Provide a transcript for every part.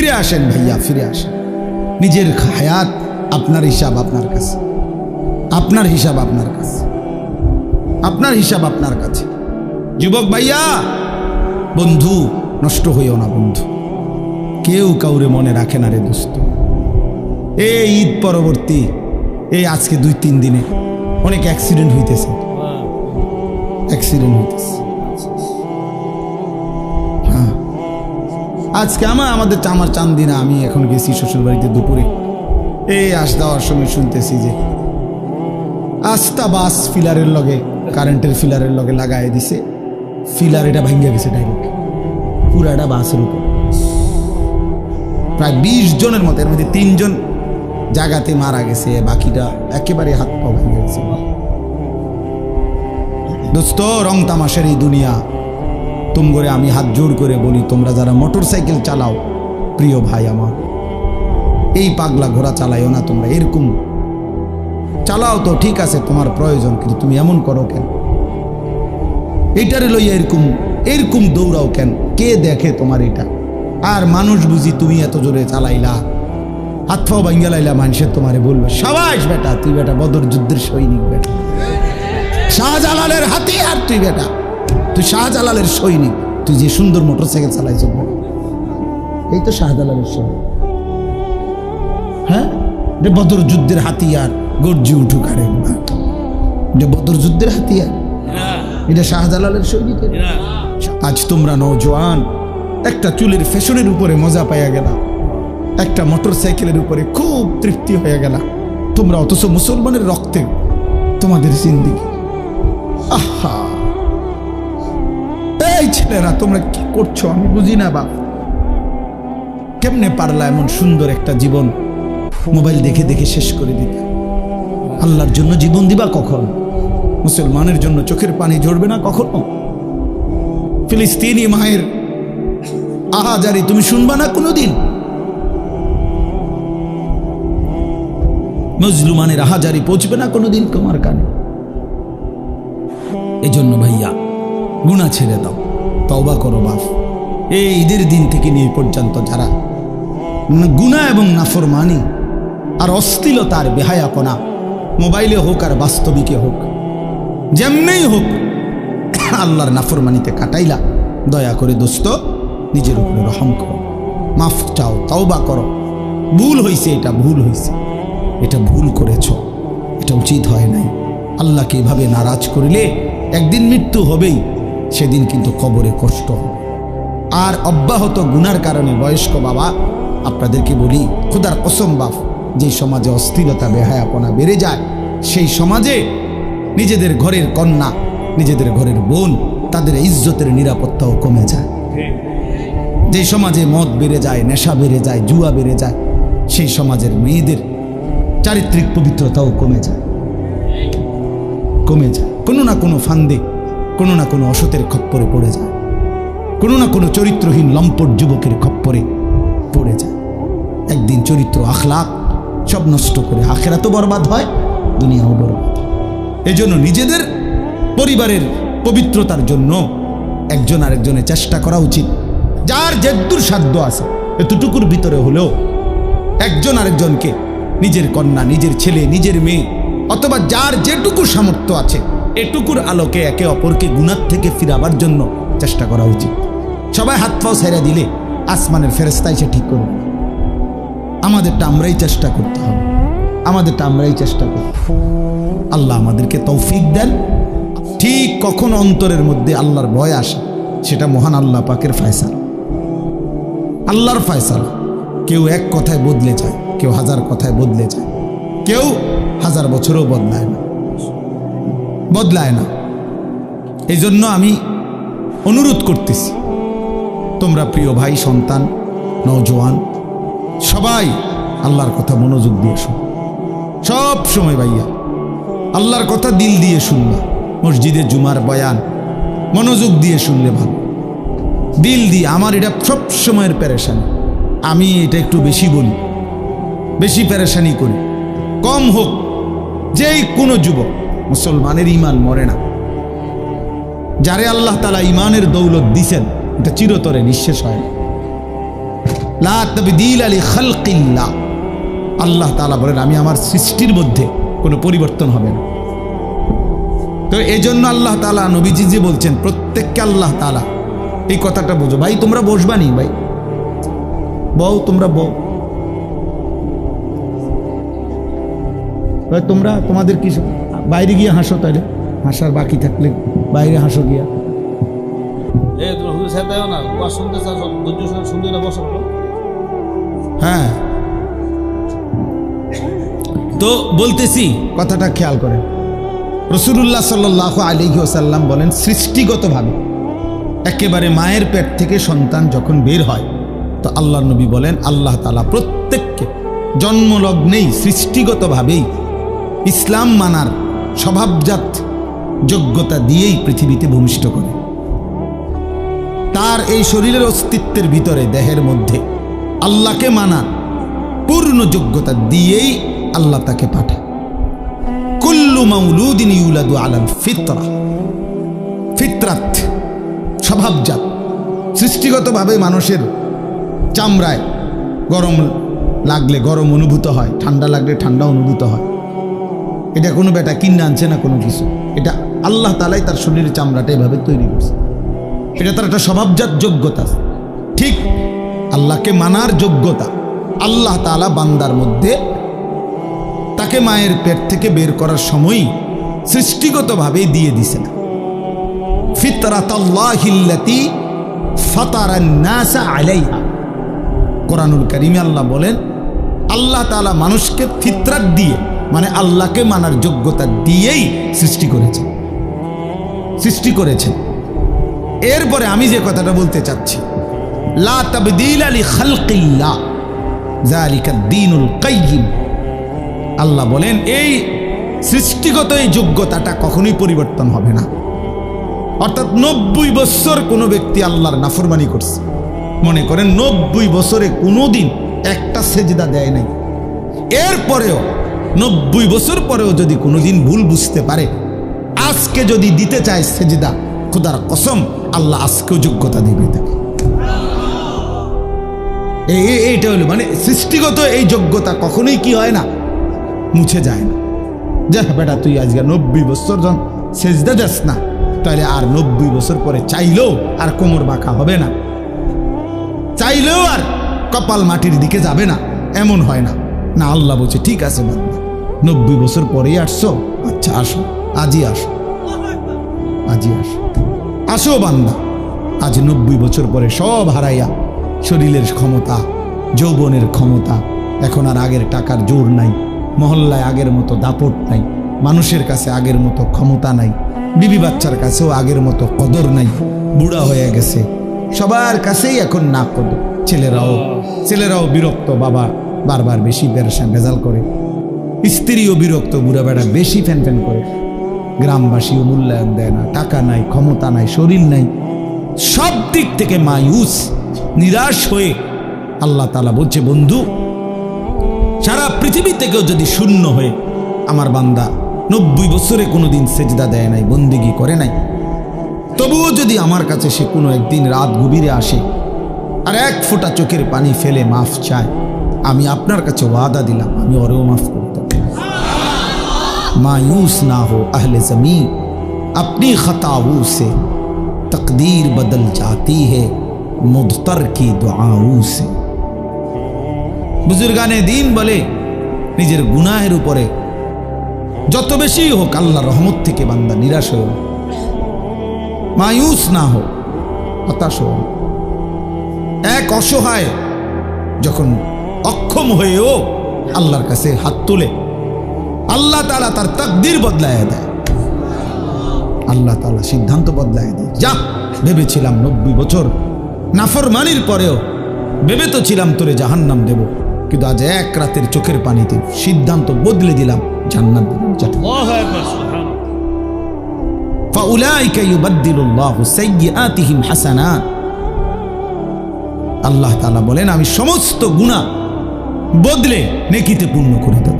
ফিরে আসেন ভাইয়া, ফিরে আসেন। নিজের হায়াত আপনার হিসাব আপনার কাছে, আপনার হিসাব আপনার কাছে, আপনার হিসাব আপনার কাছে। যুবক ভাইয়া, বন্ধু নষ্ট হইও না বন্ধু, কেউ কাউরে মনে রাখে না রে দোস্ত। এই ঈদ পরবর্তী এই আজকে 2-3 দিনে অনেক অ্যাক্সিডেন্ট হইতেছে, অ্যাক্সিডেন্ট হইতেছে। হ্যাঁ, আজকে আমার চান্দিনা, আমি এখন গেছি শ্বশুর বাড়িতে দুপুরে, এই আস দেওয়ার সময় শুনতেছি যে আস্তা বাস ফিলারের লগে, কারেন্টের ফিলারের লগে লাগাই দিছে, ফিলার এটা ভেঙে গেছে ডাইরেক্ট পুরাটা বাসের উপর। প্রায় 20 জনের মতো, এর মধ্যে 3 জন জায়গাতে মারা গেছে, বাকিটা একেবারে হাত পা ভেঙে গেছে। দোস্ত, রং তামাশার এই দুনিয়া, তোমরা আমি হাত জোর করে বলি, তোমরা যারা মোটর সাইকেল চালাও, প্রিয় ভাই আমার, এই পাগলা ঘোড়া চালাইও না তোমরা। এরকম চালাও তো ঠিক আছে, তোমার প্রয়োজন, কিন্তু তুমি এমন করো কেন? এইটারে লইয়া এরকম এরকম দৌড়াও কেন? কে দেখে তোমার এটা? আর মানুষ বুঝি তুমি এত জোরে চালাইলা, হাত পাও ভাঙ্গা লাইলা, মানুষের তোমারে বলবে সাবাস বেটা, তুই বেটা বদর যুদ্ধের সৈনিক বেটা, শাহজালালের হাতিয়ার তুই বেটা, তুই শাহজালালের সৈনিক, তুই যে সুন্দর মোটর সাইকেল চালাইছ, এই তো শাহজালালের সৈনিক। হ্যাঁ, যে বদর যুদ্ধের হাতিয়ার গর্জি উঠুক, আরে যে বদর যুদ্ধের হাতিয়ার, এটা শাহজালালের সৈনিক। আজ তোমরা নওজোয়ান একটা চুলের ফ্যাশনের উপরে মজা পাইয়া গেলা, একটা মোটর সাইকেলের উপরে খুব তৃপ্তি হয়ে গেলা তোমরা, অথচ মুসলমানের রক্তে তোমাদের জিন্দেগি। আহা, এই ছেলেরা তোমরা কি করছো আমি বুঝি না বাপ। কেমনে পারলা এমন সুন্দর একটা জীবন মোবাইল দেখে দেখে শেষ করে দিতে? আল্লাহর জন্য জীবন দিবা কখন? মুসলমানের জন্য চোখের পানি ঝরবে না কখনো? ফিলিস্তিনি মায়ের আহাজারি তুমি শুনবা না কোনোদিন? মজলুমানের আহাজারি পৌঁছবে না কোনোদিন তোমার কানে? এই জন্য ভাইয়া, গুনাহ ছেড়ে দাও, তওবা করো বাপ। এই ঈদের দিন থেকে নিয়ে পর্যন্ত যারা গুনাহ এবং নাফরমানি আর অশ্লীলতার বেহায়াপনা, মোবাইলে হোক আর বাস্তবিকে হোক, যেমনেই হোক, আল্লাহর নাফরমানিতে কাটাইলা, দয়া করে দোস্ত নিজের উপরে রহম করো, মাফ চাও, তওবা করো। ভুল হয়েছে, এটা ভুল হয়েছে, এটা ভুল করেছ, এটা উচিত হয় নাই। আল্লাহকে এভাবে নারাজ করিলে একদিন মৃত্যু হবেই, সেদিন কিন্তু কবরে কষ্ট হবে। আর অব্যাহত গুনার কারণে বয়স্ক বাবা আপনাদেরকে বলি, খোদার কসম বাপ, যে সমাজে অস্থিরতা বেহায়াপনা বেড়ে যায়, সেই সমাজে নিজেদের ঘরের কন্যা, নিজেদের ঘরের বোন, তাদের ইজ্জতের নিরাপত্তাও কমে যায়। যে সমাজে মদ বেড়ে যায়, নেশা বেড়ে যায়, জুয়া বেড়ে যায়, সেই সমাজের মেয়েদের চারিত্রিক পবিত্রতাও কমে যায়, কমে যায়। কোনো না কোনো ফান্দে, কোনো না কোনো অসতের খপ্পরে পড়ে যায়, কোনো না কোনো চরিত্রহীন লম্পট যুবকের খপ্পরে পড়ে যায়। একদিন চরিত্র আখলাক সব নষ্ট করে আখিরাতও বরবাদ হয়, দুনিয়াও বরবাদ হয়। এজন্য নিজেদের পরিবারের পবিত্রতার জন্য একজন আরেকজনের চেষ্টা করা উচিত। যার যেদূর সাধ্য আছে, এতটুকুর ভিতরে হলেও একজন আরেকজনকে, নিজের কন্যা, নিজের ছেলে, নিজের মেয়ে, অথবা যার যেটুকু সামর্থ্য আছে, এটুকুর আলোকে একে অপরকে গুনাহ থেকে ফিরাবার জন্য চেষ্টা করা উচিত। সবাই হাত পাও ছেড়ে দিলে আসমানের ফেরেশতা এসে ঠিক করবে না। আমাদেরটা আমরাই চেষ্টা করতে হবে, আমাদেরটা আমরাই চেষ্টা করতে হবে। আল্লাহ আমাদেরকে তৌফিক দেন। ঠিক কখন অন্তরের মধ্যে আল্লাহর ভয় আসে, সেটা মহান আল্লাহ পাকের ফয়সালা, আল্লাহর ফয়সালা। কেউ এক কথায় বদলে যায়, কেউ 1000 কথায় বদলে যায়, কেউ 1000 বছরও বদলায় না, বদলায় না। এই জন্য আমি অনুরোধ করতেছি, তোমরা প্রিয় ভাই, সন্তান, নওজোয়ান সবাই আল্লাহর কথা মনোযোগ দিয়ে শোনো। সব সময় ভাইয়া আল্লাহর কথা দিল দিয়ে শুনবা। মসজিদে জুমার বয়ান মনোযোগ দিয়ে শুনলে ভালো, দিল দিয়ে। আমার এটা সব সময়ের পেরেশানি, আমি এটা একটু বেশি বলি, বেশি পেরেশানি করি। কম হোক, যেই কোনো যুবক, মুসলমানের ইমান মরে না। যারে আল্লাহ তাআলা ইমানের দৌলত দিছেন, এটা চিরতরে নিঃশেষ হয় না। লা তাবদীলা লিখালকিল্লাহ। আল্লাহ তাআলা বলেন আমি আমার সৃষ্টির মধ্যে কোনো পরিবর্তন হবে না। তো এই জন্য আল্লাহ তাআলা নবীজি যে বলছেন প্রত্যেককে আল্লাহ তাআলা এই কথাটা বুঝো। ভাই তোমরা বসবা নি, ভাই বউ, তোমরা বউ, ভাই তোমরা তোমাদের কি বাইরে গিয়ে হাসো, তাইলে হাসার বাকি থাকলে বাইরে হাসো গিয়া। হ্যাঁ, তো বলতেছি কথাটা খেয়াল করেন। রাসূলুল্লাহ সাল্লাল্লাহু আলাইহি ওয়াসাল্লাম বলেন সৃষ্টিগতভাবে একেবারে মায়ের পেট থেকে সন্তান যখন বের হয় তো আল্লাহর নবী বলেন আল্লাহ তাআলা প্রত্যেককে জন্মলগ্নেই সৃষ্টিগতভাবেই ইসলাম মানার স্বভাবজাত যোগ্যতা দিয়েই পৃথিবীতে ভূমিষ্ঠ করে। তার এই শরীরের অস্তিত্বের ভিতরে দেহের মধ্যে আল্লাহকে মানার পূর্ণ যোগ্যতা দিয়েই আল্লাহ তাকে পাঠায়। কুল্লু মাউলুদিন ইউলাদু আলাল ফিতরা, ফিতরাত স্বভাবজাত, সৃষ্টিগতভাবে মানুষের চামড়ায় গরম লাগলে গরম অনুভূত হয়, ঠান্ডা লাগলে ঠান্ডা অনুভূত হয়। এটা কোনো বেটা কিনে আনছে না কোনো কিছু, এটা আল্লাহ তাআলাই তার শরীরের চামড়াটা এভাবে তৈরি করছে। এটা তার একটা স্বভাবজাত যোগ্যতা। ঠিক আল্লাহকে মানার যোগ্যতা আল্লাহ তাআলা বান্দার মধ্যে তাকে মায়ের পেট থেকে বের করার সময়ই সৃষ্টিগতভাবে দিয়ে দিছেন। ফিতরাতাল্লাহিল্লাতী ফাতারান নাসা আলাইহা। কোরআনুল কারীমে আল্লাহ বলেন আল্লাহ তাআলা মানুষকে ফিতরাত দিয়ে মানে আল্লাহকে মানার যোগ্যতা দিয়েই সৃষ্টি করেছেন। এরপরে আমি যে কথাটা বলতে চাচ্ছি, লা তাবদীলা লিখালকিল্লাহ যালিকাদ দীনুল কাইয়্যিম। আল্লাহ বলেন এই সৃষ্টিগত এই যোগ্যতাটা কখনোই পরিবর্তন হবে না। অর্থাৎ 90 বছর কোনো ব্যক্তি আল্লাহর নাফরমানি করছে, মনে করেন 90 বছরে কোনোদিন একটা সেজদা দেয় নাই, এরপরেও 90 বছর পরেও যদি কোনোদিন ভুল বুঝতে পারে, আজকে যদি দিতে চায় সেজদা, খোদার কসম আল্লাহ আজকেও যোগ্যতা দিবে তাকে। এইটা হলো মানে সৃষ্টিগত এই যোগ্যতা কখনোই কি হয় না, মুছে যায় না। যা বেটা তুই আজকে 90 বছর যখন সেজদা দেস না, তাহলে আর 90 বছর পরে চাইলেও আর কোমর বাঁকা হবে না, চাইলেও আর কপাল মাটির দিকে যাবে না, এমন হয় না। না, আল্লাহ বলছে ঠিক আছে বান্দা, 90 বছর পরেই আসছো, আচ্ছা আসো, আজই আসো, আজই আসো, আসো বান্দা। আজ 90 বছর পরে সব হারাইয়া শরীরের ক্ষমতা, যৌবনের ক্ষমতা, এখন আর আগের টাকার জোর নাই, মহল্লায় আগের মতো দাপট নাই, মানুষের কাছে আগের মতো ক্ষমতা নাই, বিবি বাচ্চার কাছেও আগের মতো কদর নাই, বুড়া হয়ে গেছে, সবার কাছেই এখন না কদর। ছেলেরাও বিরক্ত, বাবা বারবার বেশি ভেজাল করে, স্ত্রীও বিরক্ত, বুড়া বেড়া বেশি ফ্যান করে, গ্রামবাসীও মূল্যায়ন দেয় না, টাকা নাই, ক্ষমতা নাই, শরীর নাই, সব দিক থেকে মায়ুস, নিরাশ হয়ে আল্লাহ তাআলা বলছে বন্ধু, সারা পৃথিবী থেকেও যদি শূন্য হয়ে আমার বান্দা 90 বছরে কোনোদিন সেজদা দেয় নাই, বন্দেগী করে নাই, তবুও যদি আমার কাছে সে কোনো একদিন রাত গভীরে আসে আর এক ফোঁটা চোখের পানি ফেলে মাফ চায়, আমি আপনার কাছে ওয়াদা দিলাম আমি ওরেও মাফ করে দেব। मायूस ना हो अहले ज़मीं, अपनी खताओं से तकदीर बदल जाती है मुद्तर की दुआओं से। बुजुर्गाने दीन बोले निजेर गुनाहेर उपरे যত বেশি হোক আল্লাহর রহমত থেকে বান্দা নিরাশ হয়ে মায়ুস না হো, হতাশ হো। এক অসহায় যখন অক্ষম হয়েও আল্লাহর কাছে হাত তুলে, আল্লাহ তাআলা তার তাকদীর বদলায় দেয়, আল্লাহ তাআলা সিদ্ধান্ত বদলায় দেয়। যা ভেবেছিলাম 90 বছর নাফরমানির পরেও ভেবে তো ছিলাম তোরে জাহান্নাম দেব, কিন্তু আজ এক রাতের চোখের পানিতে সিদ্ধান্ত বদলে দিলাম, জান্নাত দেব। ফাউলাইকা ইউবাদদিলুল্লাহু সাইয়্যাতিহিম হাসানাত। আল্লাহ তাআলা বলেন আমি সমস্ত গুনাহ বদলে নেকিতে পূর্ণ করে দেব।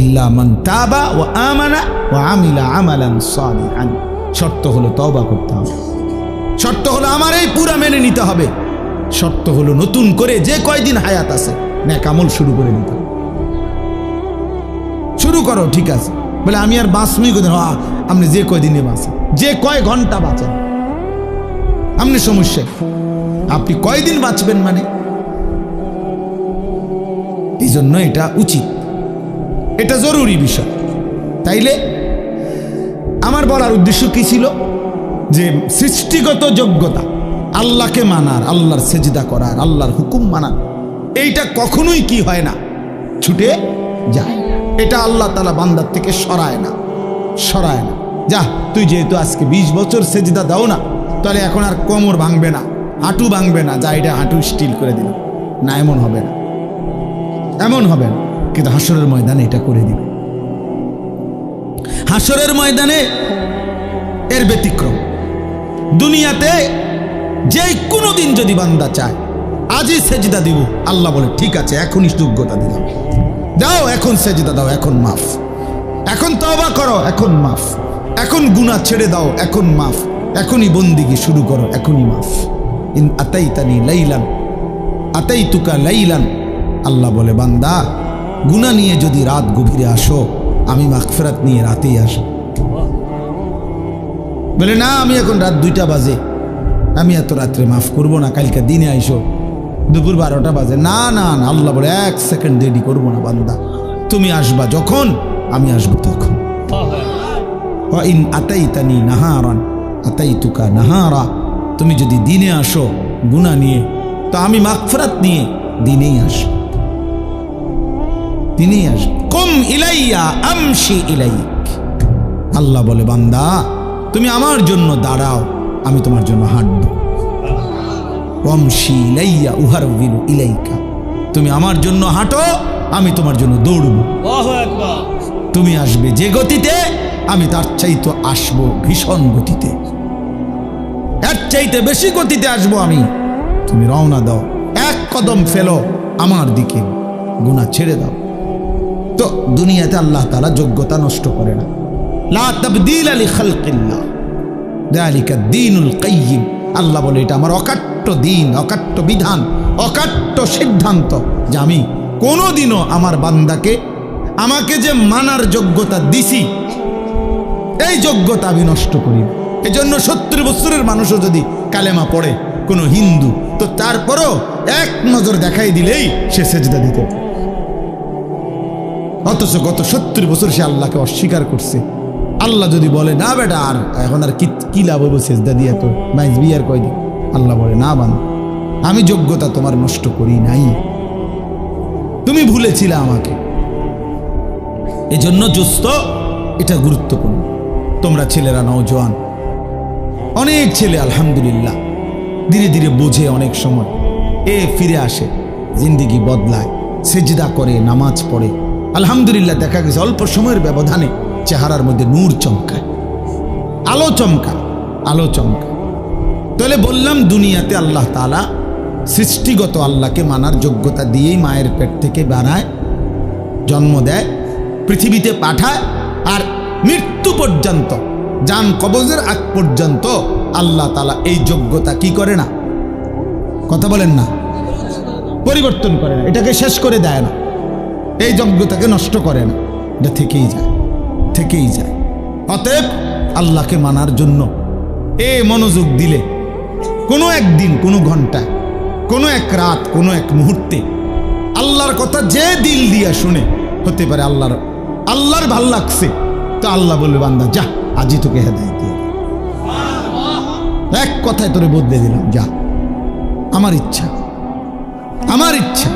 ইল্লা মান তাবা ওয়া আমানা ওয়া আমিলা আমালান সালিহান। শর্ত হলো তওবা করতে হবে, শর্ত হলো আমার এই পুরা মেনে নিতে হবে শর্ত হলো নতুন করে যে কয়দিন হায়াত আছে নেক আমল শুরু করে দিতে হবে। শুরু করো, ঠিক আছে, বলে আমি আর বাঁচবই কোথায়? আপনি যে কয়দিনে বাঁচেন, যে কয় ঘন্টা বাঁচেন, আপনি সমস্যা, আপনি কয়দিন বাঁচবেন মানে? এই জন্য এটা উচিত, এটা জরুরি বিষয়। তাইলে আমার বলার উদ্দেশ্য কি ছিল? যে সৃষ্টিগত যোগ্যতা, আল্লাহকে মানার, আল্লাহর সেজদা করার, আল্লাহর হুকুম মানার, এইটা কখনোই কি হয় না, ছুটে যায়। এটা আল্লাহ তাআলা বান্দার থেকে সরায় না। যা, তুই যেহেতু আজকে 20 বছর সেজদা দাও না, তাহলে এখন আর কোমর ভাঙবে না, হাঁটু ভাঙবে না, যা এটা হাঁটু স্টিল করে দিল না, এমন হবে না, এমন হবে না। কিন্তু হাসরের ময়দানে এটা করে দিবে। হাসরের ময়দানে এর ব্যতিক্রম। দুনিয়াতে যে কোনো দিন যদি বান্দা চায় আজই সেজদা দিব, আল্লাহ বলে ঠিক আছে, এখনই যোগ্যতা দিলাম, দাও, এখন সেজদা দাও, এখন মাফ, এখন তওবা করো, এখন মাফ, এখন গুনাহ ছেড়ে দাও, এখন মাফ, এখনই বন্দিগি শুরু করো, এখনই মাফ। ইন আতাইতানি লাইলান আতাইতুকা লাইলান, আল্লাহ বলে বান্দা গুনাহ নিয়ে যদি রাত গভীরে আসো, আমি মাগফিরাত নিয়ে রাতেই আসো। বলে না, আমি এখন রাত 2টা বাজে, আমি এত রাত্রে মাফ করবো না, কালকে দিনে আইসো, দুপুর 12টা বাজে, না না না, আল্লাহ বলে 1 সেকেন্ড দেরি করবো না বান্দা, তুমি আসবা যখন, আমি আসবো তখন। ওয়া ইন আতাইতানি নাহারান আতাইতুকা নাহারা, তুমি যদি দিনে আসো গুনাহ নিয়ে, তো আমি মাগফিরাত নিয়ে দিনেই আসো, দিনেই আসো। কুম ইলাইয়া আমশি ইলাইক, আল্লাহ বলে বান্দা তুমি আমার জন্য দাঁড়াও, আমি তোমার জন্য হাঁটব। ওয়ামশি ইলাইয়া উহারবিলু ইলাইকা, তুমি আমার জন্য হাঁটো, আমি তোমার জন্য দৌড়ব। তুমি আসবে যে গতিতে, আমি তার চাইতে আসবো ভীষণ গতিতে, এর চাইতে বেশি গতিতে আসবো আমি। তুমি রওনা দাও, 1 কদম ফেলো আমার দিকে, গুনাহ ছেড়ে দাও। তো দুনিয়াতে আল্লাহ তাআলা যোগ্যতা নষ্ট করে না। লা তাবদীলা লিখালকিল্লাহ যালিকা দ্বীনুল কাইয়্যিম, আল্লাহ বলে এটা আমার অকাট্য দিন, অকাট্য বিধান, অকাট্য সিদ্ধান্ত, যে আমি কোনোদিনও আমার বান্দাকে, আমাকে যে মানার যোগ্যতা দিছি, এই যোগ্যতা আমি নষ্ট করি না। এজন্য 70 বছরের মানুষও যদি কালেমা পড়ে, কোনো হিন্দু, তো তারপরও 1 নজর দেখাই দিলেই সে সেজদা দিত, অথচ গত 70 বছর সে আল্লাহকে অস্বীকার করছে। আল্লাহ যদি বলে না বেটা, আর এখন আর কি লাভ হইব সেজদা দিয়ে, তো মাইজ বিয়ার কয়দিন, আল্লাহ বলে না বান্দা, আমি যোগ্যতা তোমার নষ্ট করি নাই, তুমি ভুলেছিলে আমাকে। এজন্য জোস্ত এটা গুরুত্বপূর্ণ। তোমরা ছেলেরা, নওজোয়ান, অনেক ছেলে আলহামদুলিল্লাহ ধীরে ধীরে বোঝে, অনেক সময় ফিরে আসে, জিন্দেগি বদলায়, সেজদা করে, নামাজ পড়ে, আলহামদুলিল্লাহ দেখা গেছে অল্প সময়ের ব্যবধানে চেহারার মধ্যে নূর চমকায়, আলো চমকায়, আলো চমকায়। তাহলে বললাম দুনিয়াতে আল্লাহ তাআলা সৃষ্টিগত আল্লাহকে মানার যোগ্যতা দিয়েই মায়ের পেট থেকে বানায়, জন্ম দেয়, পৃথিবীতে পাঠায়, আর মৃত্যু পর্যন্ত, জান কবজের আগ পর্যন্ত আল্লাহ তাআলা এই যোগ্যতা কি করে না, কথা বলেন না, পরিবর্তন করে না, এটাকে শেষ করে দেয় না, এই যোগ্যতাকে নষ্ট করে না, এটা থেকেই যায়, থেকেই যায়। অতএব আল্লাহকে মানার জন্য মনোযোগ দিলে কোনো একদিন, কোনো ঘন্টায়, কোনো এক রাত, কোনো এক মুহূর্তে আল্লাহর কথা যে দিল দিয়া শুনে, হতে পারে আল্লাহর ভাল লাগছে, তো আল্লাহ বলবে বান্দা যা, আজই তোকে হেদায়েত দিয়ে, এক কথায় তোরে বদলে দিলাম, যা, আমার ইচ্ছা, আমার ইচ্ছা।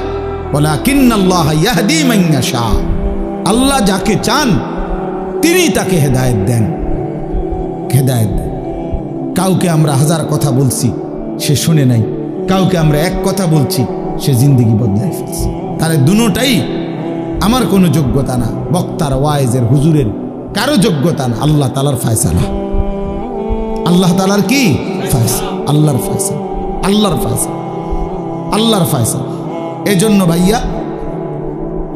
ওয়ালাকিন্নাল্লাহ ইয়াহদি মান ইয়াশা, আল্লাহ যাকে চান তিনি তাকে হেদায়েত দেন, হেদায়েত দেন। কাউকে আমরা 1000 কথা বলছি, সে শুনে নাই, কাউকে আমরা 1 কথা বলছি, সে জিন্দেগি বদলায় ফেলছে। তাহলে দুটোটাই আমার কোনো যোগ্যতা না, বক্তার, ওয়াইজের, হুজুরের কারো যোগ্যতা না, আল্লাহ তাআলার ফয়সালা। আল্লাহ তাআলার কি ফয়সালা? আল্লাহর ফয়সালা, আল্লাহর ফয়সালা, আল্লাহর ফয়সালা। এজন্য ভাইয়া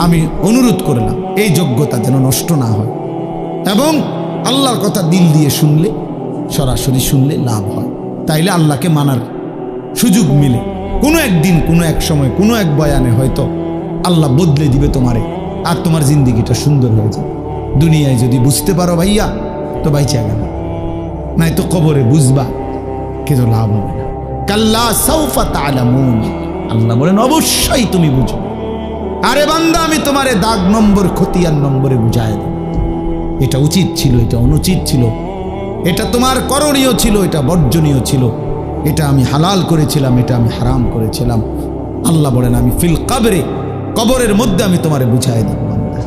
আমি অনুরোধ করলাম, এই যোগ্যতা যেন নষ্ট না হয়, এবং আল্লাহর কথা দিল দিয়ে শুনলে, সরাসরি শুনলে লাভ হয়, তাইলে আল্লাহকে মানার সুযোগ মিলে। কোনো একদিন কোনো এক সময় কোনো এক বয়ানে হয়তো আল্লাহ বদলে দিবে তোমারে, আর তোমার জিন্দিগিটা সুন্দর হয়ে যাবে। দুনিয়ায় যদি বুঝতে পারো ভাইয়া তো বাইচা গেল, নাই তো কবরে বুঝবা কিন্তু লাভ হবে না। কাল্লা সাউফা তা'লামুন, আল্লাহ বলেন অবশ্যই তুমি বুঝো। আরে বান্দা আমি তোমারে দাগ নম্বর খতিয়ান নম্বরে বুঝায় দেব। এটা উচিত ছিল, এটা অনুচিত ছিল, এটা তোমার করণীয় ছিল, এটা বর্জনীয় ছিল, এটা আমি হালাল করেছিলাম, এটা আমি হারাম করেছিলাম। আল্লাহ বলেন আমি ফিল কবরে, কবরের মধ্যে আমি তোমারে বুঝায় দেব, বান্দা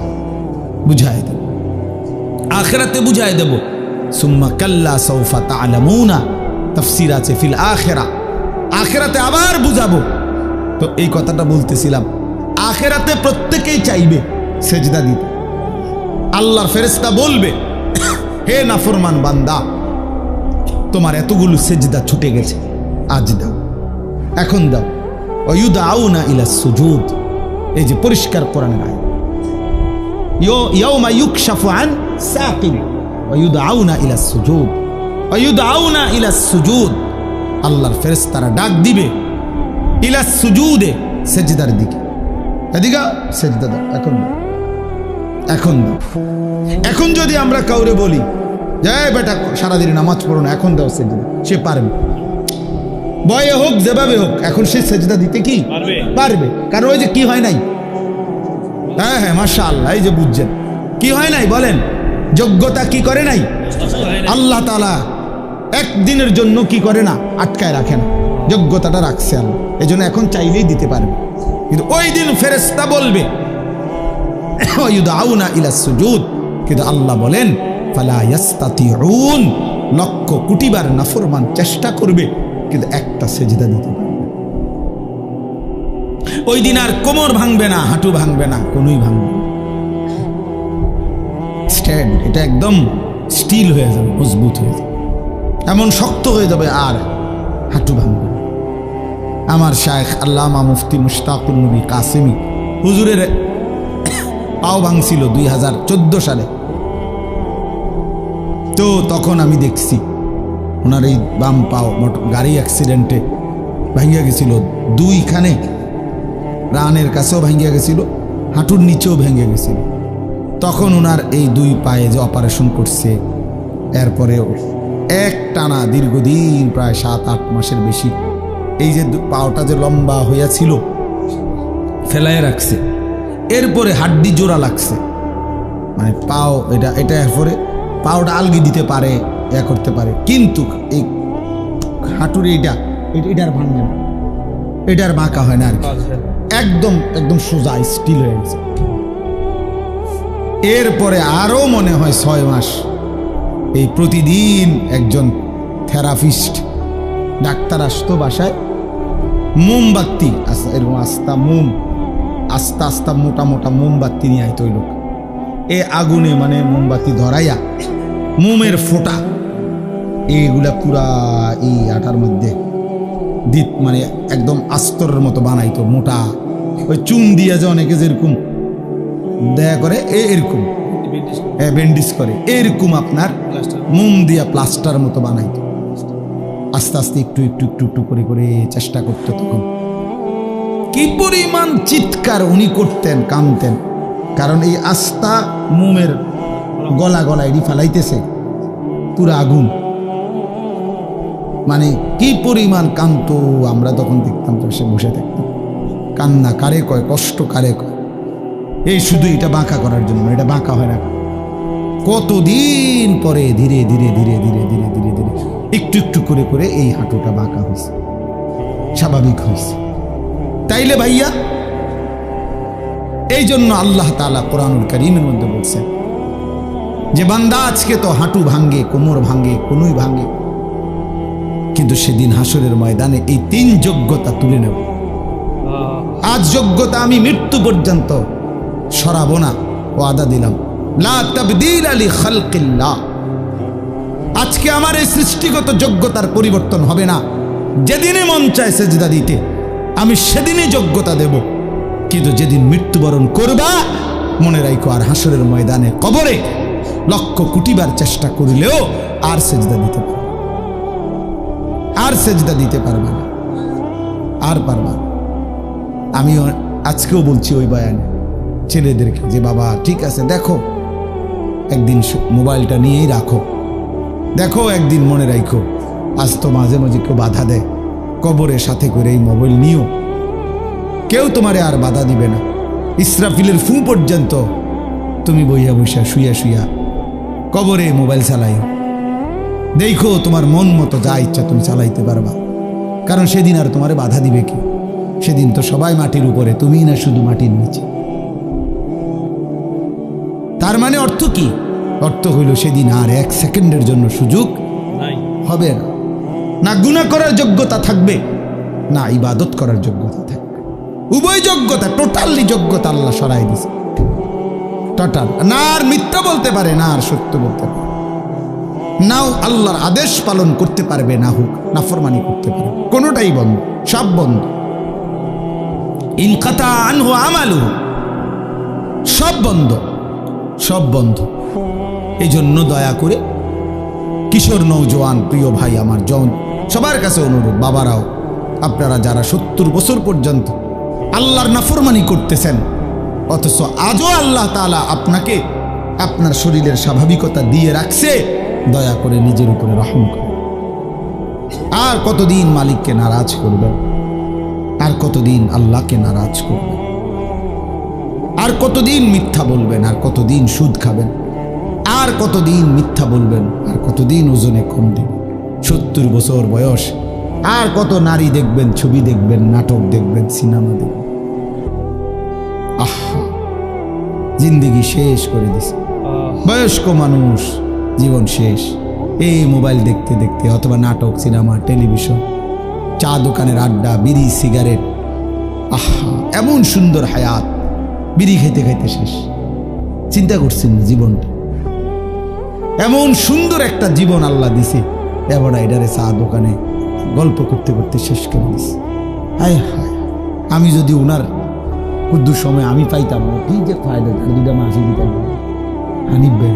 বুঝায় দেব, আখিরাতে বুঝায় দেব। সুম্মা কাল্লা সাউফা তা'লামুনা, তাফসীর আছে ফিল আখিরা, আখিরাতে আবার বুঝাবো। তো এই কথাটা বলতেছিলাম, আখিরাতে প্রত্যেকেই চাইবে সেজদা দিতে। আল্লাহর ফেরেশতা বলবে হে নাফরমান বান্দা, তোমার এতগুলো সেজদা ছুটে গেছে, আজ দাও, এখন দাও। ওয়ায়ুদআউনা ইলাস সুজুদ, এই যে পরিষ্কার কোরআনের আয়াত, ইয়াউমা ইউকশাফু আন সাকিন ওয়ায়ুদআউনা ইলাস সুজুদ, ওয়ায়ুদআউনা ইলাস সুজুদ, আল্লাহর ফেরেশতারা ডাক দিবে ইলাস সুজুদে, সেজদার দিকে। এদিকে সেজদা দাও, এখন দাও, এখন দাও। এখন যদি আমরা কাউরে বলি যে বেটা সারাদিন নামাজ পড়ো না, এখন দাও সেজদা, সে পারবে, বয়ে হোক যেভাবে হোক, এখন সে সেজদা দিতে কি পারবে। কারণ ওই যে কি হয় নাই, হ্যাঁ হ্যাঁ মাশাআল্লাহ, এই যে বুঝছেন কি হয় নাই বলেন, যোগ্যতা কি করে নাই আল্লাহ তাআলা একদিনের জন্য কি করে না, আটকায় রাখেন, যোগ্যতাটা রাখছে আল্লাহ, এই জন্য এখন চাইলেই দিতে পারবে। কিন্তু ওই দিন ফেরেশতা বলবে ওয়ায়ুদআউনা ইলাস সুজুদ, কিন্তু আল্লাহ বলেন ফালা ইয়াস্তাতিউন, লক্ষ কোটিবার নাফরমান চেষ্টা করবে কিন্তু একটা সেজদা দিতে পারবে। ওই দিন আর কোমর ভাঙবে না, হাঁটু ভাঙবে না, কোনোই ভাঙবে না, স্ট্যান্ড এটা একদম স্টিল হয়ে যাবে, মজবুত হয়ে যাবে, এমন শক্ত হয়ে যাবে, আর হাঁটু ভাঙবে না। আমার শায়েখ আল্লামা মুফতি মুশতাকুর নবী কাসেমি হুজুরের পাও ভাঙছিল 2014 সালে। তো তখন আমি দেখছি ওনার এই বাম পাও গাড়ি অ্যাক্সিডেন্টে ভাঙিয়া গেছিল, দুইখানে রানের কাছেও ভাঙিয়া গেছিল, হাঁটুর নিচেও ভেঙে গেছিল। তখন ওনার এই দুই পায়ে যে অপারেশন করছে, এরপরেও এক টানা দীর্ঘদিন প্রায় 7-8 মাসের বেশি এই যে পাওটা যে লম্বা হইয়াছিল ফেলায় রাখছে, এরপরে হাড্ডি জোড়া লাগছে, মানে পাও এটা এরপরে পাওটা আলগি দিতে পারে, ইয়া করতে পারে, কিন্তু এই হাঁটুর এটার ভাঙবে না, এটার বাঁকা হয় না আর কি, একদম একদম সোজা স্টিল হয়ে গেছে। এরপরে আরো মনে হয় 6 মাস এই প্রতিদিন একজন থেরাপিস্ট ডাক্তার আসতো বাসায়, মোমবাতি এরকম আস্তা আস্তা মোটা মোটা মোমবাতি নিয়ে আইতো ওই লোক, এ আগুনে মানে মোমবাতি ধরাইয়া মোমের ফোঁটা এইগুলা পুরা এই আটার মধ্যে দিত, মানে একদম আস্তরের মতো বানাইতো মোটা, ওই চুন দিয়া যে অনেকে যেরকম দেয়া করে এরকম ব্যান্ডেজ করে, এরকম আপনার মোম দিয়া প্লাস্টার মতো বানাইতো। আস্তে আস্তে একটু একটু একটু একটু করে করে চেষ্টা করতো। তখন কি পরিমাণ চিৎকার উনি করতেন, কাঁদতেন, কারণ এই আস্তা মোমের গলা গলা এটি ফালাইতেছে পুরা আগুন, মানে কি পরিমাণ কাঁদতো। আমরা তখন দেখতাম, তো সে বসে থাকতাম, কান্না কারে কয়, কষ্ট কারে কয়, এই শুধু এটা বাঁকা করার জন্য, এটা বাঁকা হয় না। কতদিন পরে ধীরে ধীরে ধীরে ধীরে ধীরে ধীরে ধীরে একটু একটু করে করে এই হাঁটুটা বাঁকা হয়েছে, স্বাভাবিক হয়েছে। তাইলে ভাইয়া এই জন্য আল্লাহ তাআলা কোরআনুল কারীমের মধ্যে বলছেন যে বান্দা আজকে তো হাঁটু ভাঙ্গে, কোমর ভাঙ্গে, কোনুই ভাঙ্গে, কিন্তু সেদিন হাসরের ময়দানে এই 3 যোগ্যতা তুলে নেব। আজ যোগ্যতা আমি মৃত্যু পর্যন্ত সরাবো না, ওয়াদা দিলাম, লা তাবদীলা লিখালকিল্লাহ। আজকে আমার এই সৃষ্টিগত যোগ্যতার পরিবর্তন হবে না। যেদিনে মন চায় সেজদা দিতে আমি সেদিনই যোগ্যতা দেব, কিন্তু যেদিন মৃত্যুবরণ করবা মনে রাখো আর হাসরের ময়দানে কবরে লক্ষ কোটিবার চেষ্টা করলেও আর সেজদা দিতে পারবে, আর সেজদা দিতে পারবে না। আর পারবা না। আমি আজকেও বলছি ওই বয়ানে ছেলেদেরকে যে বাবা ঠিক আছে, দেখো একদিন মোবাইলটা নিয়েই রাখো, দেখো একদিন মনে রাখো, আজ তো মাঝে মাঝে কেউ বাধা দেয়, কবরের সাথে করে এই মোবাইল নিও, কেউ তোমারে আর বাধা দিবে না। ইসরাফিলের ফু পর্যন্ত তুমি বইয়া বইয়া শুইয়া শুইয়া কবরে মোবাইল চালাইও, দেখো তোমার মন মতো যা ইচ্ছা তুমি চালাইতে পারবা, কারণ সেদিন আর তোমারে বাধা দিবে কি? সেদিন তো সবাই মাটির উপরে, তুমি না শুধু মাটির নিচে। তার মানে অর্থ কি? অর্থ হইল সেদিন আর এক সেকেন্ডের জন্য সুযোগ হবে না, না গুনাহ করার যোগ্যতা থাকবে, না ইবাদত করার যোগ্যতা থাকবে। উভয় যোগ্যতা, টোটালি যোগ্যতা আল্লাহ সরাই দিছে, টোটাল। না আর মিথ্যা বলতে পারে, না আর সত্য বলতে পারে, নাও আল্লাহর আদেশ পালন করতে পারবে, না হোক নাফরমানি করতে পারবে, কোনোটাই বন্ধ, সব বন্ধ। ইনকাতা আনহু আমালু, সব বন্ধ, সব বন্ধ। এই জন্য দয়া করে কিশোর নৌজওয়ান প্রিয় ভাই আমার সবার কাছে অনুরোধ, বাবারাও আপনারা যারা 70 বছর পর্যন্ত আল্লাহর নাফরমানি করতেছেন, অথচ আজও আল্লাহ তাআলা আপনাকে আপনার শরীরের স্বাভাবিকতা দিয়ে রাখছে, দয়া করে নিজের উপরে রহম করুন। আর কতদিন মালিককে নারাজ করবেন? আর কতদিন আল্লাহকে নারাজ করবেন? আর কতদিন মিথ্যা বলবেন? আর কতদিন সুদ খাবেন? আর কতদিন মিথ্যা বলবেন? আর কতদিন ওজনে কম দিবেন? 70 বছর বয়স, আর কত নারী দেখবেন, ছবি দেখবেন, নাটক দেখবেন, সিনেমা দেখবেন। আহা, জিন্দেগি শেষ করে দিছে। বয়স্ক মানুষ, জীবন শেষ এই মোবাইল দেখতে দেখতে, অথবা নাটক, সিনেমা, টেলিভিশন, চা দোকানের আড্ডা, বিড়ি, সিগারেট। আহা, এমন সুন্দর হায়াত, বিড়ি খাইতে খাইতে শেষ। চিন্তা করছেন জীবনটা, এমন সুন্দর একটা জীবন আল্লাহ দিছে, এবার এটারে চা দোকানে গল্প করতে করতে শেষ করে দিছে। হায় হায়, আমি যদি ওনার কুদ্দুর সময় আমি পাইতাম, কি যে ফায়দা, তার দুটা মাসি দিতাম হানিফ ভাই।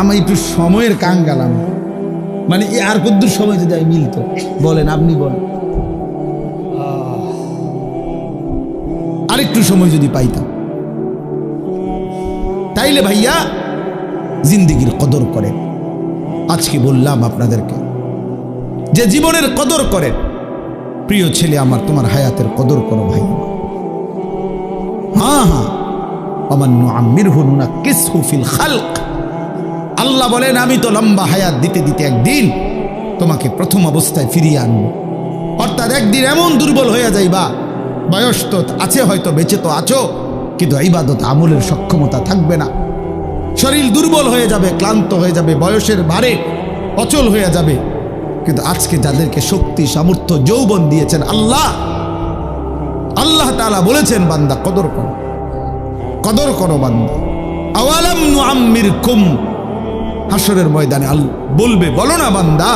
আমি একটু সময়ের কাঙ্গালাম, মানে আর কুদ্দুর সময় যদি আমি মিলতো, বলেন আপনি বলেন, আরেকটু সময় যদি পাইতাম, তাইলে ভাইয়া জিন্দেগির কদর করেন। আজকে বললাম আপনাদেরকে যে জীবনের কদর করেন। প্রিয় ছেলে আমার, তোমার হায়াতের কদর করো ভাই। হ্যাঁ হ্যাঁ, ওমান নুআম্মিরহু নুনাক্কিসহু ফিল খালক। আল্লাহ বলেন আমি তো লম্বা হায়াত দিতে দিতে একদিন তোমাকে প্রথম অবস্থায় ফিরিয়ে আনবো। অর্থাৎ একদিন এমন দুর্বল হয়ে যাইবা, বয়স তো আছে, হয়তো বেঁচে তো আছো, কিন্তু ইবাদত আমলের সক্ষমতা থাকবে না, শরীর দুর্বল হয়ে যাবে, ক্লান্ত হয়ে যাবে, বয়সের ভারে অচল হয়ে যাবে। কিন্তু আজকে যাদেরকে শক্তি, সামর্থ্য, যৌবন দিয়েছেন আল্লাহ, আল্লাহ তাআলা বলেছেন বান্দা কদর করো, কদর করো বান্দা। আওয়ালাম নুআম্মিরকুম, হাসরের ময়দানে আল্লাহ বলবে, বলো না বান্দা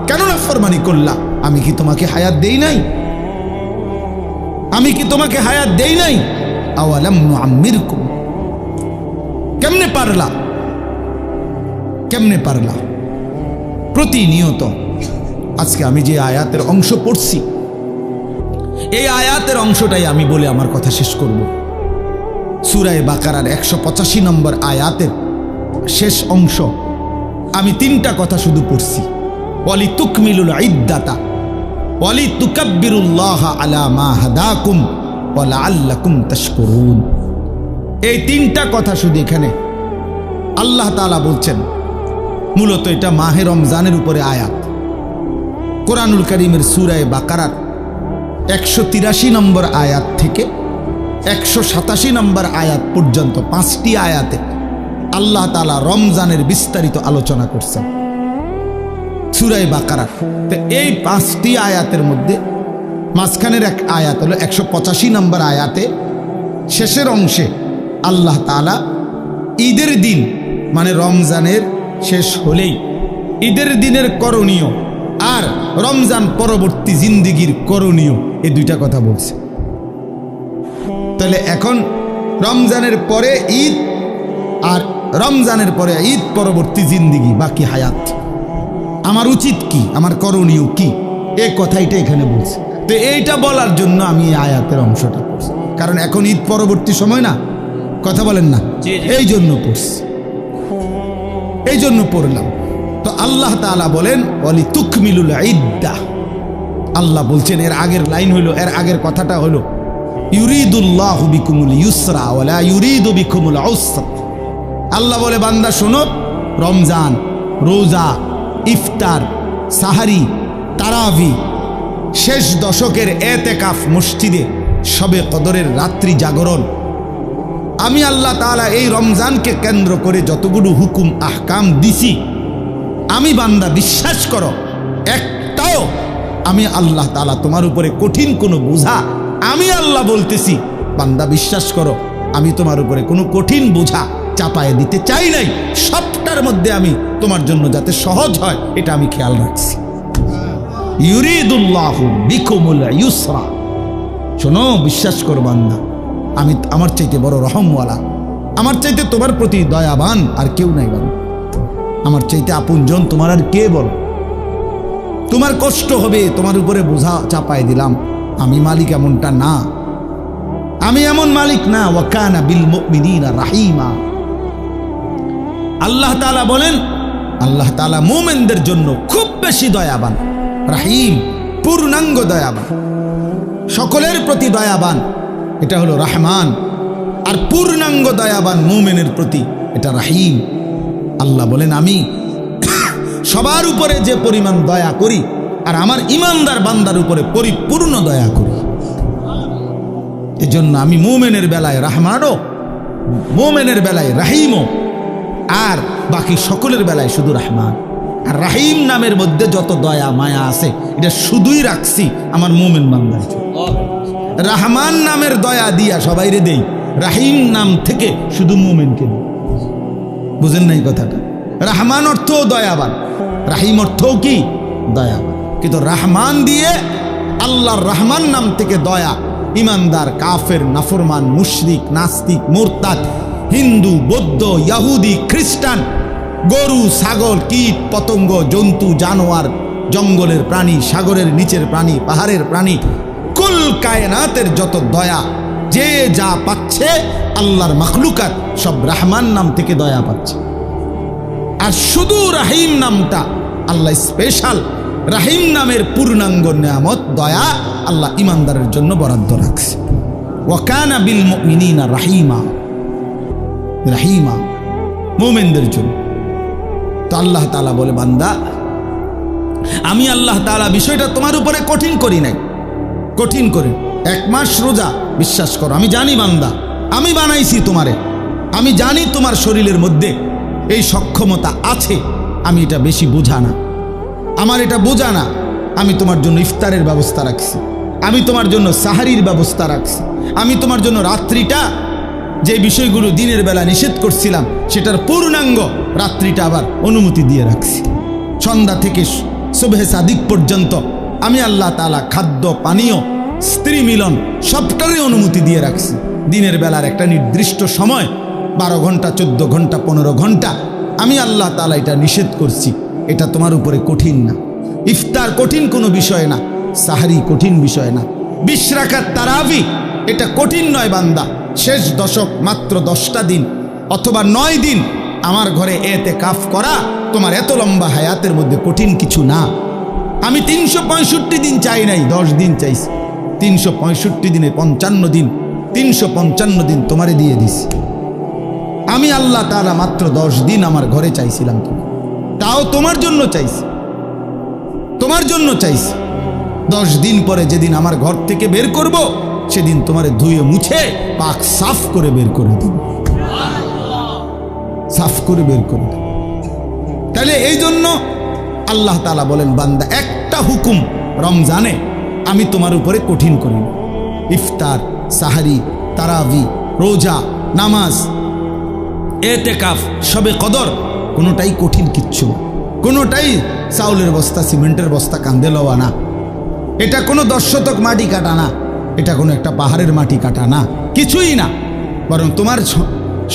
কেন নাফরমানি করলা? আমি কি তোমাকে হায়াত দেই নাই? আমি কি তোমাকে হায়াত দেই নাই? আওয়ালাম নুআম্মিরকুম, কেমনে পারলা? কেমনে পারলা? প্রতিনিয়ত আজকে আমি যে আয়াতের অংশ পড়ছি, এই আয়াতের অংশটাই আমি বলে আমার কথা শেষ করব। সূরা বাকারার 185 নম্বর আয়াতের শেষ অংশ, আমি 3টা কথা শুধু পড়ছি। ওয়ালি তুকমিলুল ইদ্দাতা ওয়ালি তুকাব্বিরুল্লাহা আলা মা হাদাকুম ওয়া লাআল্লাকুম তাশকুরুন। এই 3টা কথা শুধু এখানে আল্লাহ তাআলা বলছেন। মূলত এটা মাহে রমজানের উপরে আয়াত। কোরআনুল কারীমের সূরা বাকারার 183 নম্বর আয়াত থেকে 187 নম্বর আয়াত পর্যন্ত 5টি আয়াতে আল্লাহ তাআলা রমজানের বিস্তারিত আলোচনা করছেন সূরা বাকারা। তো এই 5টি আয়াতের মধ্যে মাঝখানের এক আয়াত হলো 185 নম্বর আয়াতে, শেষের অংশে আল্লাহ তাআলা ঈদের দিন, মানে রমজানের শেষ হলেই ঈদের দিনের করণীয় আর রমজান পরবর্তী জিন্দেগির করণীয়, এই 2টা কথা বলছে। তাহলে এখন রমজানের পরে ঈদ আর রমজানের পরে ঈদ পরবর্তী জিন্দেগি, বাকি হায়াত, আমার উচিত কি, আমার করণীয় কি, এই কথাইটা এখানে বলছে। তো এইটা বলার জন্য আমি এই আয়াতের অংশটা পড়ছি, কারণ এখন ঈদ পরবর্তী সময় না, কথা বলেন না, এই জন্য পড়ছি, এই জন্য পড়লাম। তো আল্লাহ তাআলা বলেন ওয়ালি তুকমিলুল ইদ্দাহ, আল্লাহ বলছেন এর আগের লাইন হলো, এর আগের কথাটা হলো ইউরিদুল্লাহু বিকুমুল ইউসরা ওয়ালা ইউরিদু বিকুমুল উসরা। আল্লাহ বলে বান্দা শোনো, রমজান, রোজা, ইফতার, সাহারি, তারাবি, শেষ দশকের এতেকাফ মসজিদে, শবে কদরের রাত্রি জাগরণ, আমি আল্লাহ তাআলা এই রমজানকে কেন্দ্র করে যতগুলো হুকুম আহকাম দিছি, আমি বান্দা বিশ্বাস করো একটাও আমি আল্লাহ তাআলা তোমার উপরে কঠিন কোনো বোঝা, আমি আল্লাহ বলতেছি বান্দা বিশ্বাস করো আমি তোমার উপরে কোনো কঠিন বোঝা চাপায় দিতে চাই নাই, সবটার মধ্যে আমি তোমার জন্য যাতে সহজ হয় এটা আমি খেয়াল রাখছি। ইউরিদুল্লাহু বিকুমুল ইউসরা, শোনো বিশ্বাস করো বান্দা, আমি আমার চাইতে বড় রহমওয়ালা, আমার চাইতে তোমার প্রতি দয়াবান আর কেউ নাই বান্দা, আমার চাইতে আপনজন তোমার আর কে বলো? তোমার কষ্ট হবে, তোমার উপরে বোঝা চাপায় দিলাম, আমি মালিক এমনটা না, আমি এমন মালিক না। ওয়া কানা বিল মুমিনিনা রাহিমা। আল্লাহ তাআলা বলেন আল্লাহ তাআলা মুমিনদের জন্য খুব বেশি দয়াবান, রাহিম পূর্ণাঙ্গ দয়াবান, সকলের প্রতি দয়াবান, এটা হলো রহমান। আর পূর্ণাঙ্গ দয়াবান মুমিনের প্রতি এটা রাহিম। আল্লাহ বলেন আমি সবার উপরে যে পরিমাণ দয়া করি আর আমার ইমানদার বান্দার উপরে পরিপূর্ণ দয়া করি, এজন্য আমি মুমিনের বেলায় রহমানও, মুমিনের বেলায় রাহিমও, আর বাকি সকলের বেলায় শুধু রহমান। আর রাহিম নামের মধ্যে যত দয়া মায়া আছে এটা শুধুই রাখছি আমার মুমিন বান্দার জন্য। রহমান নামের দয়া দিয়া সবাইরে দেই, রাহিম নাম থেকে শুধু মুমিনকে দিই। বুঝেন নাই কথাটা? রহমান অর্থও দয়াবান, রাহিম অর্থও কি দয়াবান, কিন্তু রহমান দিয়ে আল্লাহর রহমান নাম থেকে দয়া ইমানদার, কাফের, নাফরমান, মুশরিক, নাস্তিক, মুরতাদ, হিন্দু, বৌদ্ধ, ইহুদি, খ্রিস্টান, গরু, ছাগল, কীট, পতঙ্গ, জন্তু, জানোয়ার, জঙ্গলের প্রাণী, সাগরের নিচের প্রাণী, পাহাড়ের প্রাণী, কুল কায়নাতের যত দয়া যে যা পাচ্ছে আল্লাহর মাখলুকাত সব রহমান নাম থেকে দয়া পাচ্ছে। আর শুধু রাহিম নামটা আল্লাহ স্পেশাল, রাহিম নামের পূর্ণাঙ্গ নিয়ামত দয়া আল্লাহ ইমানদারের জন্য বরাদ্দ রাখছে। ওয়া কানা বিল মুমিনিনা রাহিমা, রাহিমা মুমিনদের জন্য। তো আল্লাহ তাআলা বলে বান্দা আমি আল্লাহ তাআলা বিষয়টা তোমার উপরে কঠিন করি নাই, কঠিন করে 1 মাস রোজা, বিশ্বাস করো আমি জানি বান্দা, আমি বানাইছি তোমারে, আমি জানি তোমার শরীরের মধ্যে এই সক্ষমতা আছে, আমি এটা বেশি বোঝা না, আমার এটা বোঝা না, আমি তোমার জন্য ইফতারের ব্যবস্থা রাখছি, আমি তোমার জন্য সাহারির ব্যবস্থা রাখছি, আমি তোমার জন্য রাত্রিটা যে বিষয়গুলো দিনের বেলা নিষেধ করছিলাম সেটার পূর্ণাঙ্গ রাত্রিটা আবার অনুমতি দিয়ে রাখছি। সন্ধ্যা থেকে সুবহে সাদিক পর্যন্ত আমি আল্লাহ তাআলা খাদ্য, পানীয়, স্ত্রী মিলন সবটারই অনুমতি দিয়ে রাখছি। দিনের বেলার একটা নির্দিষ্ট সময় 12 ঘন্টা, 14 ঘন্টা, 15 ঘন্টা আমি আল্লাহ তাআলা এটা নিষেধ করছি, এটা তোমার উপরে কঠিন না। ইফতার কঠিন কোনো বিষয় না, সাহারি কঠিন বিষয় না, 20 রাকাত তারাবি এটা কঠিন নয় বান্দা। শেষ দশক মাত্র 10টা দিন অথবা 9 দিন আমার ঘরে এতেকাফ করা তোমার এত লম্বা হায়াতের মধ্যে কঠিন কিছু না। আমি 365 দিন চাই নাই, 10 দিন চাইছি। 365 দিনে 55 দিন, 355 দিন তোমারে দিয়ে দিছি। আমি আল্লাহ তাআলা মাত্র 10 দিন আমার ঘরে চাইছিলাম, তাও তোমার জন্য চাইছি, তোমার জন্য চাইছি। 10 দিন পরে যেদিন আমার ঘর থেকে বের করব সেদিন তোমারে ধুয়ে মুছে পাক সাফ করে বের করে দেব, সাফ করে বের করে দেব। তাহলে এই জন্য আল্লাহ তাআলা বলেন বান্দা একটা হুকুম রমজানে আমি তোমার উপরে কঠিন করি না। ইফতার, সাহারি, তারাবি, রোজা, নামাজ, এতেকাফ, শবে কদর কোনোটাই কঠিন কিচ্ছু না, কোনোটাই চাউলের বস্তা, সিমেন্টের বস্তা কান্দে লওয়া না, এটা কোনো 10 শতক মাটি কাটা না, এটা কোনো একটা পাহাড়ের মাটি কাটা না, কিছুই না, বরং তোমার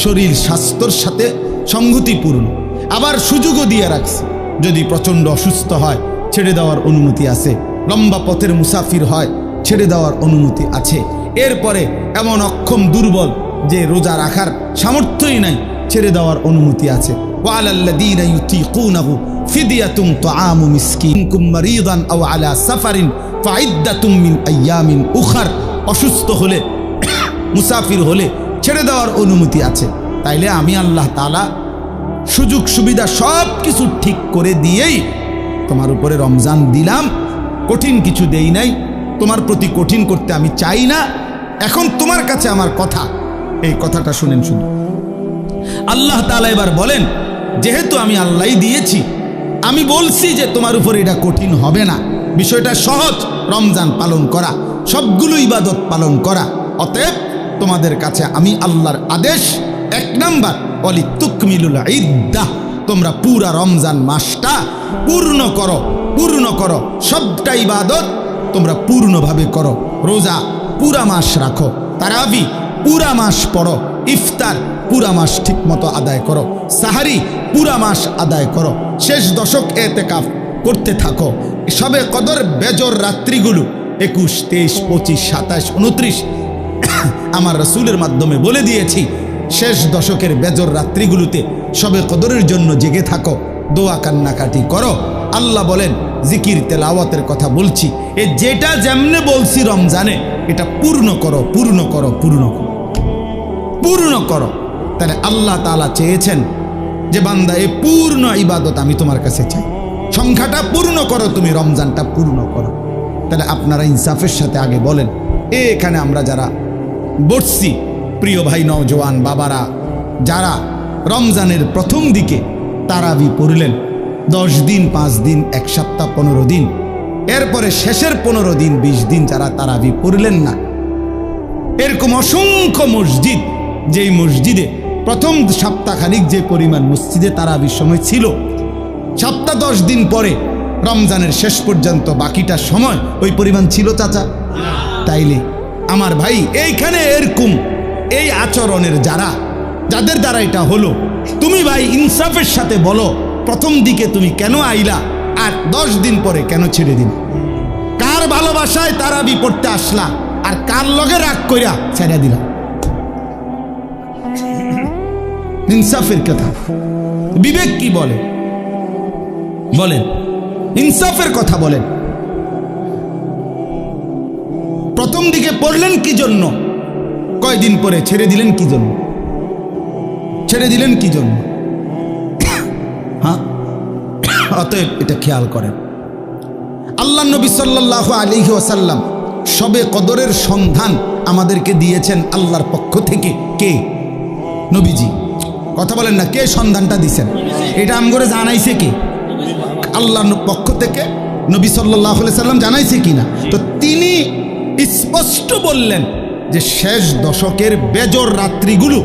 শরীর স্বাস্থ্যর সাথে সংগতিপূর্ণ। আবার সুযোগও দিয়ে রাখছে, যদি প্রচণ্ড অসুস্থ হয় ছেড়ে দেওয়ার অনুমতি আছে, লম্বা পথের মুসাফির হয় ছেড়ে দেওয়ার অনুমতি আছে। এরপরে এমন অক্ষম দুর্বল যে রোজা রাখার সামর্থ্যই নাই, ছেড়ে দেওয়ার অনুমতি আছে। ওয়ালাল্লাযীনা ইউতীকুনাহু ফিদিয়াতুন তুআমু মিসকিন কুম মারিদান আও আলা সাফারিন ফাইদ্দাতুম মিন আইয়ামিন উখার। অসুস্থ হলে মুসাফির হলে ছেড়ে দেওয়ার অনুমতি আছে। তাইলে আমি আল্লাহ তাআলা সুযোগ সুবিধা সব কিছু ঠিক করে দিয়েই তোমার উপরে রমজান দিলাম, কঠিন কিছু দেই নাই, তোমার প্রতি কঠিন করতে আমি চাই না। এখন তোমার কাছে আমার কথা, এই কথাটা শুনেন শুধু। আল্লাহ তাআলা এবার বলেন, যেহেতু আমি আল্লাহই দিয়েছি, আমি বলছি যে তোমার উপর এটা কঠিন হবে না, বিষয়টা সহজ, রমজান পালন করা, সবগুলো ইবাদত পালন করা। অতএব তোমাদের কাছে আমি আল্লাহর আদেশ, 1 নাম্বার ওয়ালিতুকমিলুল ইদ্দাহ, তোমরা পুরা রমজান মাসটা পূর্ণ করো, পূর্ণ করো, সবটা ইবাদত তোমরা পূর্ণভাবে করো। রোজা পুরা মাস রাখো, তারাবি পুরা মাস পড়ো, ইফতার পুরা মাস ঠিক মতো আদায় করো, সাহারি পুরা মাস আদায় করো, শেষ দশক এতেকাফ করতে থাকো। সবে কদর বেজর রাত্রিগুলো 21, 23, 25, 27, 29 আমার রাসূলের মাধ্যমে বলে দিয়েছি। শেষ দশকের বেজর রাত্রিগুলোতে সবে কদরের জন্য জেগে থাকো, দোয়া কান্নাকাটি করো। আল্লাহ বলেন, জিকির তেলাওয়াতের কথা বলছি, এ যেটা যেমনে বলছি রমজানে, এটা পূর্ণ করো, পূর্ণ করো, পূর্ণ করো, পূর্ণ করো। তাহলে আল্লাহ তাআলা চেয়েছেন যে বান্দা এ পূর্ণ ইবাদত আমি তোমার কাছে চাই, সংখ্যাটা পূর্ণ করো, তুমি রমজানটা পূর্ণ করো। তাহলে আপনারা ইনসাফের সাথে আগে বলেন, এখানে আমরা যারা বসছি, প্রিয় ভাই নওজোয়ান বাবারা, যারা রমজানের প্রথম দিকে তারাবি পড়লেন, 10 দিন, 5 দিন, 1 সপ্তাহ, 15 দিন, এরপরে শেষের 15 দিন, 20 দিন যারা তারাবি পড়লেন না, এরকম অসংখ্য মসজিদ, যেই মসজিদে প্রথম সপ্তাহখানিক যে পরিমাণ মসজিদে তারাবির সময় ছিল, সপ্তাহ 10 দিন পরে রমজানের শেষ পর্যন্ত বাকিটা সময় ওই পরিমাণ ছিল চাচা? তাইলে আমার ভাই, এইখানে এরকম এই আচরণের যাদের দ্বারা এটা হলো, তুমি ভাই ইনসাফের সাথে বলো, প্রথম দিকে তুমি কেন আইলা আর 10 দিন পরে কেন ছেড়ে দিন? কার ভালোবাসায় তারাবি পড়তে আসলা আর কার লগে রাগ কইরা ছেড়ে দিলা? ইনসাফের কথা, বিবেক কি বলে? বলেন, ইনসাফের কথা বলেন। প্রথম দিকে পড়লেন কি জন্য? কয়দিন পরে ছেড়ে দিলেন কি জন্য? ছেড়ে দিলেন কি জন্য? হ্যাঁ, অতএব এটা খেয়াল করেন। আল্লাহ নবী সাল্লাল্লাহু আলাইহি ওয়াসাল্লাম শবে কদরের সন্ধান আমাদেরকে দিয়েছেন আল্লাহর পক্ষ থেকে। কে? নবীজি। কথা বলেন না, কে সন্ধানটা দিয়েছেন? এটা আমগরে জানাইছে কে? আল্লাহর পক্ষ থেকে নবী সাল্লাল্লাহু আলাইহি সাল্লাম জানাইছে কিনা? তো তিনি স্পষ্ট বললেন যে শেষ দশকের বেজর রাত্রিগুলো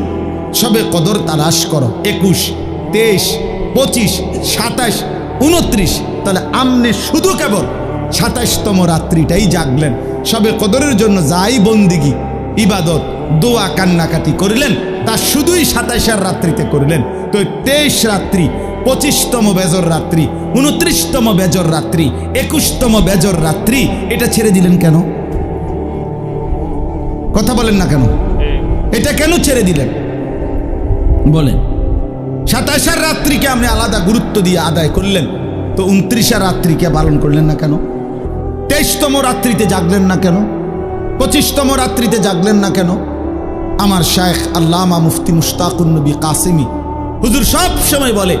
সবে কদর তালাশ করো, 21, 23, 25, 27, 29। তাহলে আমনে শুধু কেবল 27তম রাত্রিটাই জাগলেন, সবে কদরের জন্য যাই বন্দিগি, ইবাদত, দোয়া, কান্নাকাটি করলেন, তা শুধুই 27 রাত্রিতে করলেন। তো 23 রাত্রি, 25তম বেজর রাত্রি, 29তম বেজর রাত্রি, 21তম বেজর রাত্রি, এটা ছেড়ে দিলেন কেন? কথা বলেন না কেন? এটা কেন ছেড়ে দিলেন বলেন? 27 রাত্রিকে আপনি আলাদা গুরুত্ব দিয়ে আদায় করলেন, তো 29 রাত্রিকে পালন করলেন না কেন? 23তম রাত্রিতে জাগলেন না কেন? 25তম রাত্রিতে জাগলেন না কেন? আমার শায়েখ আল্লামা মুফতি মুশতাকুন নবী কাসিমি হুজুর সব সময় বলে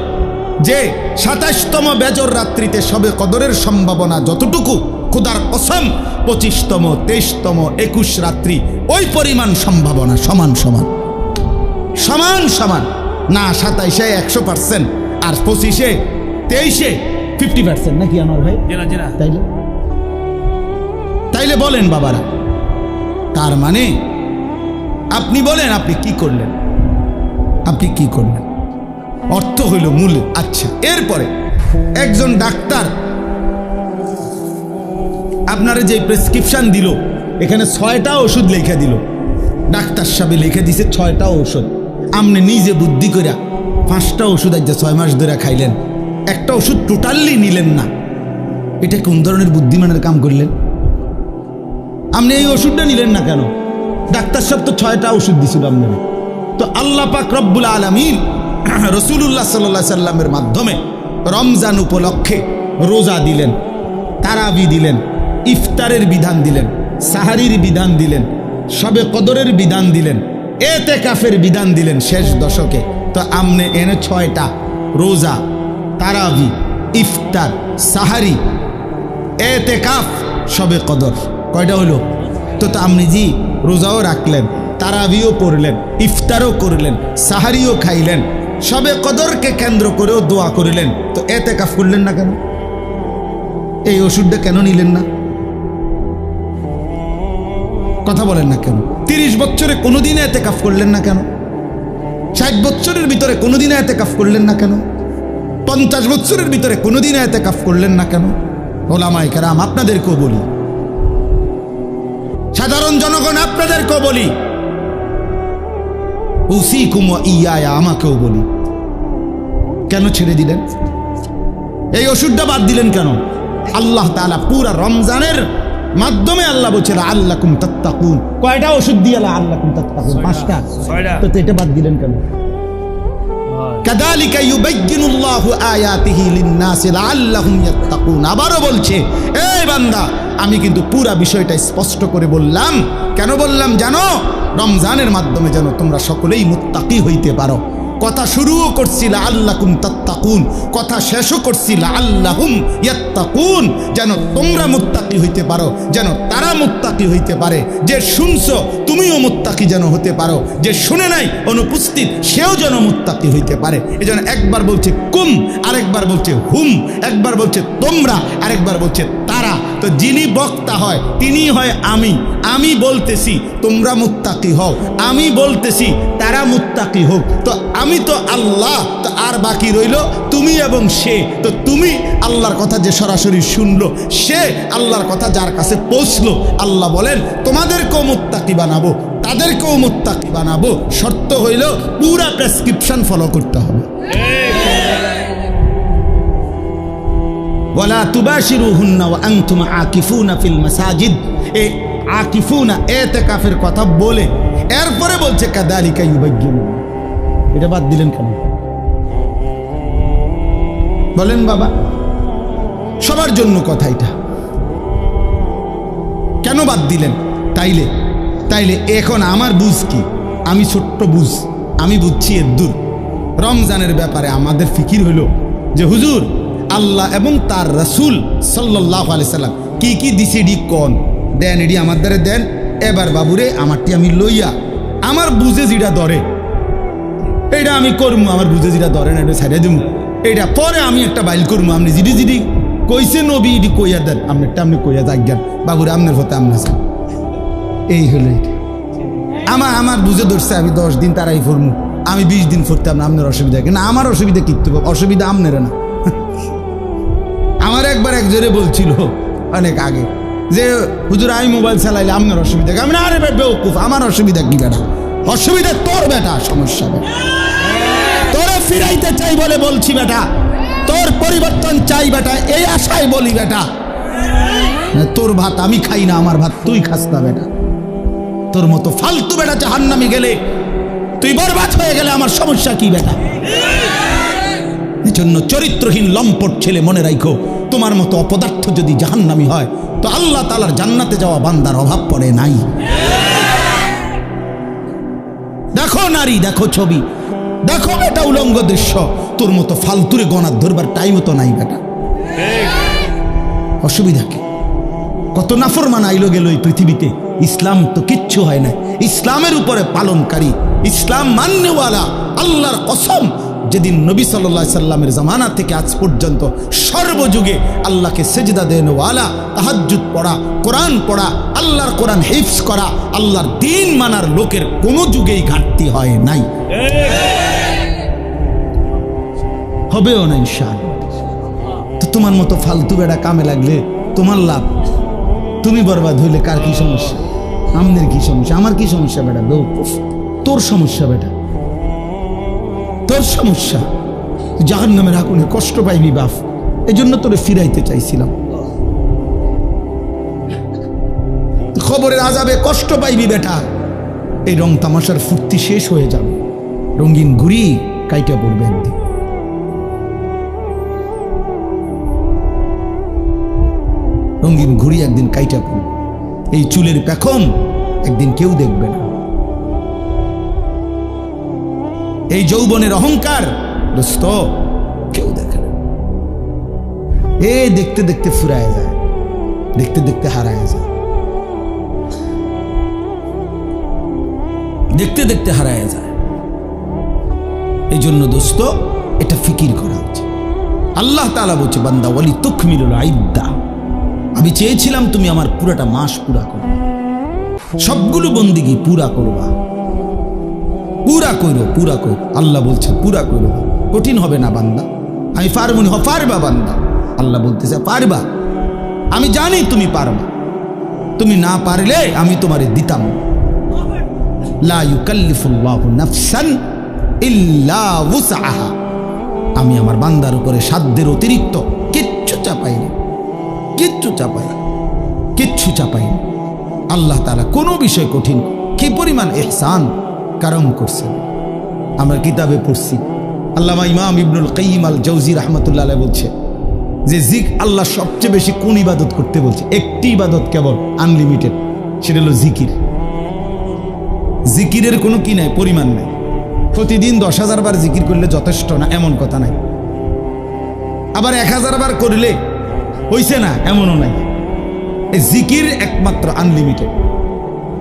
যে 27তম বেজর রাত্রিতে সবে কদরের সম্ভাবনা যতটুকু, খোদার কসম 25তম, 23তম, 21 রাত্রি ওই পরিমাণ সম্ভাবনা, সমান সমান, সমান সমান না। 27-এ 100% আর 25-এ 23-এ 50%, নাকি আমার ভাই? তাইলে তাইলে বলেন বাবারা, তার মানে আপনি বলেন আপনি কি করলেন? আপনি কি করলেন? অর্থ হইল মূল। আচ্ছা, এরপরে একজন ডাক্তার আপনারা যে প্রেসক্রিপশন দিল, এখানে 6টা ওষুধ লিখে দিল, ডাক্তার সাহেব লিখে দিছে 6টা ওষুধ। আপনি নিজে বুদ্ধি করে 5টা ওষুধ আজ 6 মাস ধরে খাইলেন, একটা ওষুধ টোটালি নিলেন না, এটা কোন ধরনের বুদ্ধিমানের কাম করলেন? আপনি এই ওষুধটা নিলেন না কেন? ডাক্তার সাহেব তো 6টা ওষুধ দিছিল আপনাকে। তো আল্লাহ পাক রব্বুল আলামিন রাসূলুল্লাহ সাল্লাল্লাহু আলাইহি সাল্লামের মাধ্যমে রমজান উপলক্ষে রোজা দিলেন, তারাবি দিলেন, ইফতারের বিধান দিলেন, সাহারির বিধান দিলেন, শবে কদরের বিধান দিলেন, এতেকাফের বিধান দিলেন শেষ দশকে। তো আমনে এনে 6টা রোজা, তারাবি, ইফতার, সাহারি, এতেকাফ, শবে কদর, কয়টা হলো? তো আপনি জি রোজাও রাখলেন, তারাবিও পড়লেন, ইফতারও করলেন, সাহারিও খাইলেন, শবে কদরকে কেন্দ্র করেও দোয়া করলেন, তো এতেকাফ করলেন না কেন? এই ওষুধটা কেন নিলেন না? কথা বলেন না কেন? 30 বছরে কোনোদিন এতেকাফ করলেন না কেন? 60 বছরের ভিতরে কোনোদিন এতেকাফ করলেন না কেন? 50 বছরের ভিতরে কোনোদিন এতেকাফ করলেন না কেন? ওলামায়ে কেরাম আপনাদেরকেও বলি, সাধারণ জনগণ আপনাদেরকেও বলি, উসিকুম ওয়া ইয়া, আমাকেও বলি, কেন ছেড়ে দিলেন? এই ওষুধটা বাদ দিলেন কেন? আল্লাহ তাআলা পুরা রমজানের মাধ্যমে আল্লাহ বলছিল আল্লাকুম তাত্তাকুন। কয়টা ওষুধ দিয়ে আল্লাকুম তাত্তাকুন? 5টা। তো এটা বাদ দিলেন কেন? কাযালিকা ইউবাইয়িনুল্লাহু আয়াতিহি লিন-নাসি লাআল্লাহুম ইয়াত্তাকুন। আবারও বলছে, এই বান্দা, আমি কিন্তু পুরা বিষয়টা স্পষ্ট করে বললাম। কেন বললাম জানো? রমজানের মাধ্যমে যেন তোমরা সকলেই মুত্তাকি হইতে পারো। কথা শুরুও করছি লাআল্লাকুম তাত্তাকুন, কথা শেষও করছি লাআল্লাহুম ইয়াত্তাকুন, যেন তোমরা মুত্তাকি হইতে পারো, যেন তারা মুত্তাকি হইতে পারে। যে শুনছো তুমিও মুত্তাকি যেন হতে পারো, যে শুনে নাই অনুপস্থিত সেও যেন মুত্তাকি হইতে পারে। এজন্য একবার বলছে কুম, আরেকবার বলছে হুম, একবার বলছে তোমরা, আরেকবার বলছে তারা। তো যিনি বক্তা হয় তিনি হয় আমি। আমি বলতেছি তোমরা মুত্তাকি হও, আমি বলতেছি তারা মুত্তাকি হোক। তো আমি তো আল্লাহ, তো আর বাকি রইল তুমি এবং সে। তো তুমি আল্লাহর কথা যে সরাসরি শুনলো, সে আল্লাহর কথা যার কাছে পৌঁছলো, আল্লাহ বলেন তোমাদেরকেও মুত্তাকি বানাবো, তাদেরকেও মুত্তাকি বানাবো। শর্ত হইল পুরা প্রেসক্রিপশন ফলো করতে হবে। ওয়ালা তুবাশিরুহুন্না ওয়া আনতুম আকিফুনা ফিল মাসাজিদ। এই আকিফুনা এতেকাফের কথা বলে এরপরে বলছে কাযালিকা ইউবাইয়িনু। এটা বাদ দিলেন কেন? বলেন বাবা, সবার জন্য কথা এটা, কেন বাদ দিলেন? তাইলে এখন আমার বুঝ কি? আমি ছোট্ট বুঝ, আমি বুঝছি এদ্দুর। রমজানের ব্যাপারে আমাদের ফিকির হলো যে হুজুর আল্লাহ এবং তার রাসূল সাল্লাল্লাহু আলাইহি সাল্লাম কি কি দিছে ডি কোন দেন, এডি আমার দ্বারে দেন। এবার বাবুরে আমারটি আমি লইয়া আমার বুঝে যেটা ধরে এইটা আমি করবো, আমার বুঝে যেটা ধরে না এটা ছাড়িয়ে দেবো। এইটা পরে আমি একটা বাইল করবো। আপনি জিডি কইছে নবী ইডি কইয়া দেন, আপনারটা আপনি কইয়া যাজ্ঞান বাবুরে আপনার হতে আপনার। এই হলো এটা। আমার বুঝে ধরছে আমি 10 দিন তারাই ফরমু, আমি 20 দিন ফরতে আপনার অসুবিধা না। আমার অসুবিধা কিনতে অসুবিধা আপনারা না। আমার একবার একজনে বলছিল অনেক আগে যে হুজুর আমি মোবাইল চালাইলে আপনার অসুবিধা। আমি না, আরে বেউকুফ, আমার অসুবিধা কি বেটা? অসুবিধা তোর বেটা, সমস্যা বেটা। তোরে ফিরাইতে চাই বলে বলছি বেটা, তোর পরিবর্তন চাই বেটা, এই আশায় বলি বেটা। তোর ভাত আমি খাই না, আমার ভাত তুই খাস না বেটা। তোর মতো ফালতু বেটা জাহান্নামে গেলে, তুই বরবাদ হয়ে গেলে আমার সমস্যা কি বেটা? এজন্য চরিত্রহীন লম্পট ছেলে মনে রাখো, তোমার মতো অপদার্থ যদি জাহান্নামী হয় তো আল্লাহ তাআলার জান্নাতে যাওয়া বান্দার অভাব পড়ে নাই। দেখো নারী, দেখো ছবি, দেখো বেটা উলঙ্গ দৃশ্য, তোর মতো ফালতুরে গণার ধরবার টাইমও তো নাই বেটা। অসুবিধা কি? কত নাফরমান আইলো গেল এই পৃথিবীতে, ইসলাম তো কিচ্ছু হয় না। ইসলামের উপরে পালনকারী, ইসলাম মান্যওয়ালা, আল্লাহর কসম, যেদিন নবী সাল্লাল্লাহু আলাইহি সাল্লামের জামানা থেকে আজ পর্যন্ত সর্বযুগে আল্লাহকে সেজদা দেনওয়ালা, তাহাজ্জুদ পড়া, কোরআন পড়া, আল্লাহর কোরআন হিফজ করা, আল্লাহর দ্বীন মানার লোকের কোনো যুগেই ঘাটতি হয় নাই, হবেও না ইনশাআল্লাহ। তো তোমার মতো ফালতু বেড়া কামে লাগলে তোমার লাভ, তুমি বরবাদ হইলে কার কি সমস্যা? আমাদের কি সমস্যা? আমার কি সমস্যা বেটা? বেউকুফ, তোর সমস্যা বেটা, তোর সমস্যা। জাহান্নামের আগুনে কষ্ট পাইবি বাপ, এই জন্য তোরে ফিরাইতে চাইছিলাম। খবরের আযাবে কষ্ট পাইবি বেটা, এই রং তামাশার ফুর্তি শেষ হয়ে যাবে, রঙিন ঘুড়ি কাইটা পড়বে একদিন। রঙিন ঘুড়ি একদিন কাইটা পড়বে, এই চুলের পেখম একদিন কেউ দেখবে না, এই যৌবনের অহংকার দোস্ত কেউ দেখে না। এ দেখতে দেখতে ফুরায় যায়, দেখতে দেখতে হারায় যায়, দেখতে দেখতে হারায় যায়। এই জন্য দোস্ত এটা ফিকির করা উচিত। আল্লাহ তাআলা বলছে বান্দা ওয়ালি তুকমিলুল ইদ্দা, আমি চেয়েছিলাম তুমি আমার পুরাটা মাস পুরা করো, সবগুলো বন্দিগি পুরা করবা, পুরা করো, পুরা করো। আল্লাহ বলছে পুরা করো, কঠিন হবে না বান্দা, আমি পারবো না। পারবা বান্দা, আল্লাহ বলতেছে পারবা, আমি জানি তুমি পারবা, তুমি না পারলে আমি তোমারে দিতাম। লা ইউকাল্লিফুল্লাহু নাফসান ইল্লা উসআহা, আমি আমার বান্দার উপরে সাধ্যের অতিরিক্ত কিচ্ছু চাপাই না, কিচ্ছু চাপাই, কিচ্ছু চাপাই না। আল্লাহ তাআলা কোনো বিষয় কঠিন, কি পরিমাণ ইহসান কারম করছেন। আমরা কিতাবে পড়ছি, আল্লামা ইমাম ইবনুল কাইয়িম আল জাওজি রাহমাতুল্লাহ আলাইহি বলছে যে আল্লাহ সবচেয়ে বেশি কোন ইবাদত করতে বলছে? একটি ইবাদত কেবল আনলিমিটেড, সেটা হলো জিকির। জিকিরের কোনো কি নাই, পরিমাণ নাই। প্রতিদিন 10,000 বার জিকির করলে যথেষ্ট না এমন কথা নাই, আবার 1000 বার করলে হইছে না এমনও নাই। এই জিকির একমাত্র আনলিমিটেড,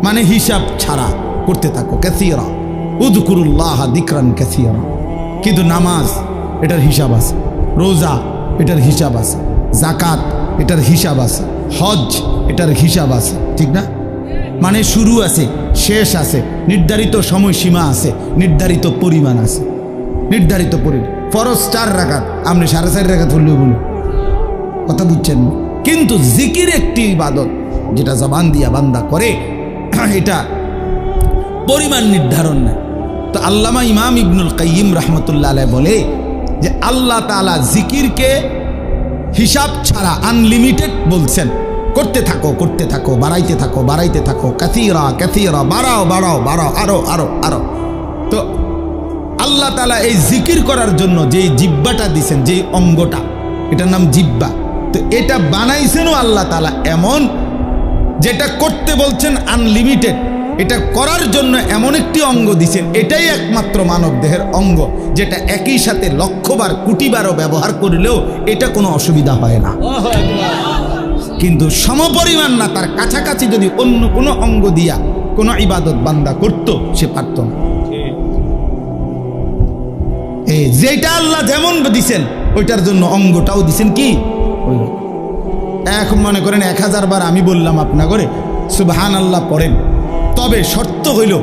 মানে হিসাব ছাড়া করতে থাকো। কাসীরা উযকুরুল্লাহ যিকরান কাসীরা। কিন্তু নামাজ এটার হিসাব আছে, রোজা এটার হিসাব আছে, যাকাত এটার হিসাব আছে, হজ এটার হিসাব আছে, ঠিক না? মানে শুরু আছে, শেষ আছে, নির্ধারিত সময়সীমা আছে, নির্ধারিত পরিমাণ আছে, নির্ধারিত পরিমাণ। ফরজ 4 রাকাত, আপনি 4.5 রাকাত হলেও বলুন, কথা বুঝছেন? কিন্তু জিকির একটি ইবাদত যেটা জবান দিয়া বান্দা করে, এটা পরিমাণ নির্ধারণ নাই। তো আল্লামা ইমাম ইবনুল কাইয়িম রাহমাতুল্লাহ আলাইহি বলে যে আল্লাহ তাআলা জিকিরকে হিসাব ছাড়া আনলিমিটেড বলছেন, করতে থাকো, করতে থাকো, বাড়াইতে থাকো, বাড়াইতে থাকো, কাসীরা কাসীরা, বাড়াও বাড়াও বাড়াও, আরো আরো আরো। তো আল্লাহ তাআলা এই জিকির করার জন্য যে জিহ্বাটা দিয়েছেন, যে অঙ্গটা, এটার নাম জিহ্বা। তো এটা বানাইছেনও আল্লাহ তাআলা এমন, যেটা করতে বলছেন আনলিমিটেড, এটা করার জন্য এমন একটি অঙ্গ দিছেন, এটাই একমাত্র মানব দেহের অঙ্গ, যেটা একই সাথে লক্ষবার কোটিবারও ব্যবহার করলেও এটা কোনো অসুবিধা হয় না। কিন্তু সমপরিমাণ না, তার কাছাকাছি যদি অন্য কোনো অঙ্গ দিয়া কোনো ইবাদত বান্দা করত, সে পারত না। এই যেটা আল্লাহ যেমন দিছেন ওইটার জন্য অঙ্গটাও দিছেন কি ওই। এখন মনে করেন 1000 বার আমি বললাম আপনা করে সুবহানাল্লাহ পড়েন, তবে শর্ত হইল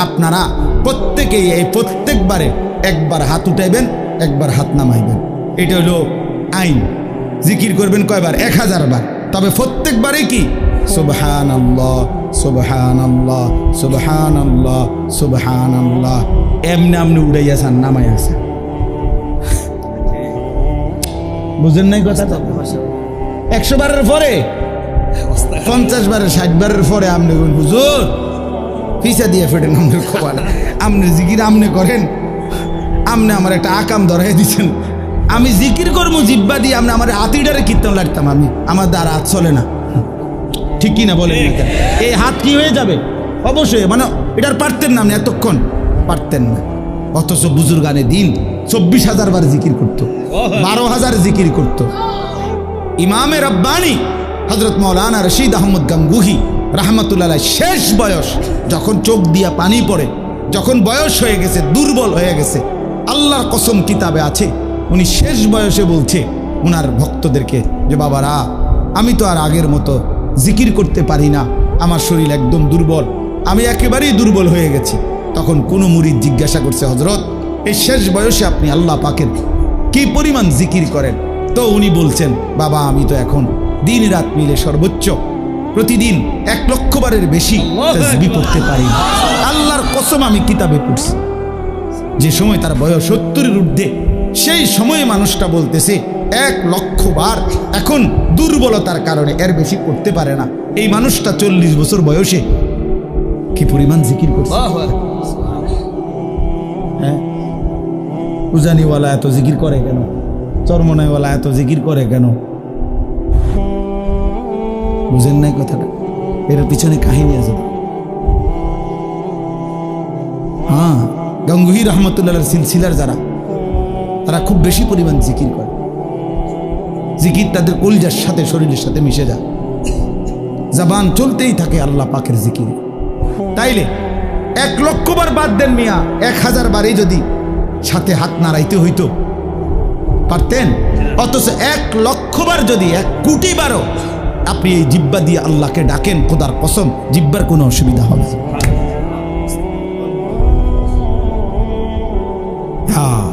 আপনারা প্রত্যেকেই এই প্রত্যেকবারে একবার হাত উঠাইবেন, একবার হাত নামাইবেন। এটা হলো আইন। জিকির করবেন কয়বার? 1000 বার, তবে প্রত্যেকবারে কি সুবহানাল্লাহ সুবহানাল্লাহ সুবহানাল্লাহ সুবহানাল্লাহ, এমনি আপনি উড়াইয়াছেন, নামাইয়াছেন। বুঝেন নাই কথাটা? 100 বারের পরে, 50 বারের, 60 বারের পরে আপনি হুজুর ফিসা দিয়ে ফেটেন, আমাদের খবর আপনি জিকির আপনি করেন, আপনি আমার একটা আকাম ধরাই দিচ্ছেন। আমি জিকির করবো জিব্বা দিয়ে, আপনি আমার হাতিটারে কীর্তন লাগতাম, আমি আমার দ্বারা হাত চলে না, ঠিক কি না বলেন? এই হাত কি হয়ে যাবে? অবশ্যই, মানে এটার পারতেন না, আপনি এতক্ষণ পারতেন না। অথচ বুজুর্গানে দিন 24,000 বার জিকির করতো, 12,000 জিকির করতো। ইমামে রব্বানি হযরত মাওলানা রশিদ আহমদ গাঙ্গুহি রাহমাতুল্লাহ আলাইহি শেষ বয়স, যখন চোখ দিয়া পানি পড়ে, যখন বয়স হয়ে গেছে, দুর্বল হয়ে গেছে, আল্লাহর কসম কিতাবে আছে, উনি শেষ বয়সে বলছে ওনার ভক্তদেরকে যে বাবারা, আমি তো আর আগের মতো জিকির করতে পারি না, আমার শরীর একদম দুর্বল, আমি একেবারেই দুর্বল হয়ে গেছি। তখন কোনো মুরিদ জিজ্ঞাসা করছে, হযরত এই শেষ বয়সে আপনি আল্লাহ পাকের কি পরিমাণ জিকির করেন? তো উনি বলছেন, বাবা আমি তো এখন দিন রাত মিলে সর্বোচ্চ প্রতিদিন 1 লক্ষ বারের বেশি তাসবিহ পড়তে পারি না। আল্লাহর কসম আমি কিতাবে পড়ছি। যে সময় তার বয়স 70-এর ঊর্ধ্বে, সেই সময়ে মানুষটা বলতেছে 1,00,000 বার, এখন দুর্বলতার কারণে এর বেশি করতে পারে না। এই মানুষটা 40 বছর বয়সে কি পরিমাণ জিকির করছে। হ্যাঁ, উজানিওয়ালা এত জিকির করে কেন? চরমনাইওয়ালা এত জিকির করে কেন? বুঝেন নাই কথাটা? এর পিছনে কাহিনী আছে। হ্যাঁ, গঙ্গুহি রহমতুল্লাহ সিলসিলার যারা, তারা খুব বেশি পরিমাণ জিকির করে। জিকির তাদের কলিজার সাথে, শরীরের সাথে মিশে যায়, জবান চলতেই থাকে আল্লাহ পাকের জিকির। তাইলে 1,00,000 বার বাদ দেন মিয়া, 1000 বারই যদি সাথে হাত নাড়াইতে হইতো পারতেন। অথচ 1,00,000 বার যদি 1 কোটি বারও আপনি এই জিব্বা দিয়ে আল্লাহকে ডাকেন, খোদার কসম জিব্বার কোনো অসুবিধা হবে না। হ্যাঁ,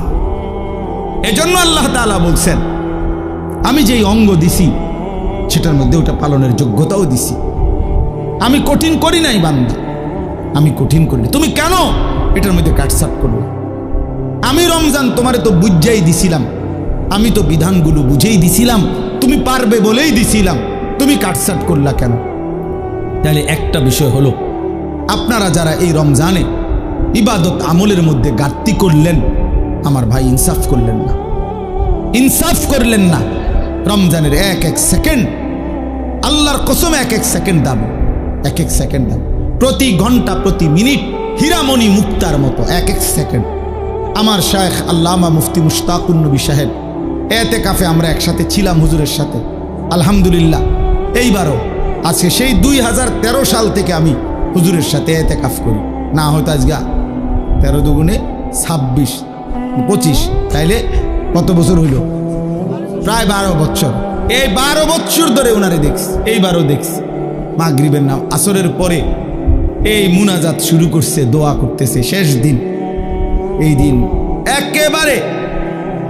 এজন্য আল্লাহ তাআলা বলছেন, আমি যেই অঙ্গ দিছি সেটার মধ্যে ওটা পালনের যোগ্যতাও দিছি। আমি কঠিন করি নাই বান্দা, আমি কঠিন করি না। তুমি কেন এটার মধ্যে কাটছাট করলো? আমি রমজান তোমারে তো বুঝাই দিছিলাম, আমি তো বিধানগুলো বুঝেই দিছিলাম, তুমি পারবে বলেই দিছিলাম, তুমি কাটছাট করলা কেন? তাহলে একটা বিষয় হলো, আপনারা যারা এই রমজানে ইবাদত আমলের মধ্যে ঘাটতি করলেন, আমার ভাই ইনসাফ করলেন না, ইনসাফ করলেন না। রমজানের এক এক সেকেন্ড, আল্লাহর কসম এক এক সেকেন্ড দাম, এক এক সেকেন্ড দাম, প্রতি ঘন্টা প্রতি মিনিট হীরামণি মুক্তার মতো এক এক সেকেন্ড। আমার শায়েখ আল্লামা মুফতি মুশতাকুন নবী সাহেব এতেকাফে আমরা একসাথে ছিলাম হুজুরের সাথে, আলহামদুলিল্লাহ। এইবারও আজকে সেই 2013 সাল থেকে আমি হুজুরের সাথে এতেকাফ করি, না হয়তো আজগা 13 দুগুণে 26 25, তাইলে কত বছর হইল? প্রায় 12 বছর। এই 12 বছর ধরে ওনারে দেখছি, এইবারও দেখছি। মাগরিবের নাম আসরের পরে এই মুনাজাত শুরু করছে, দোয়া করতেছে। শেষ দিন, এই দিন একেবারে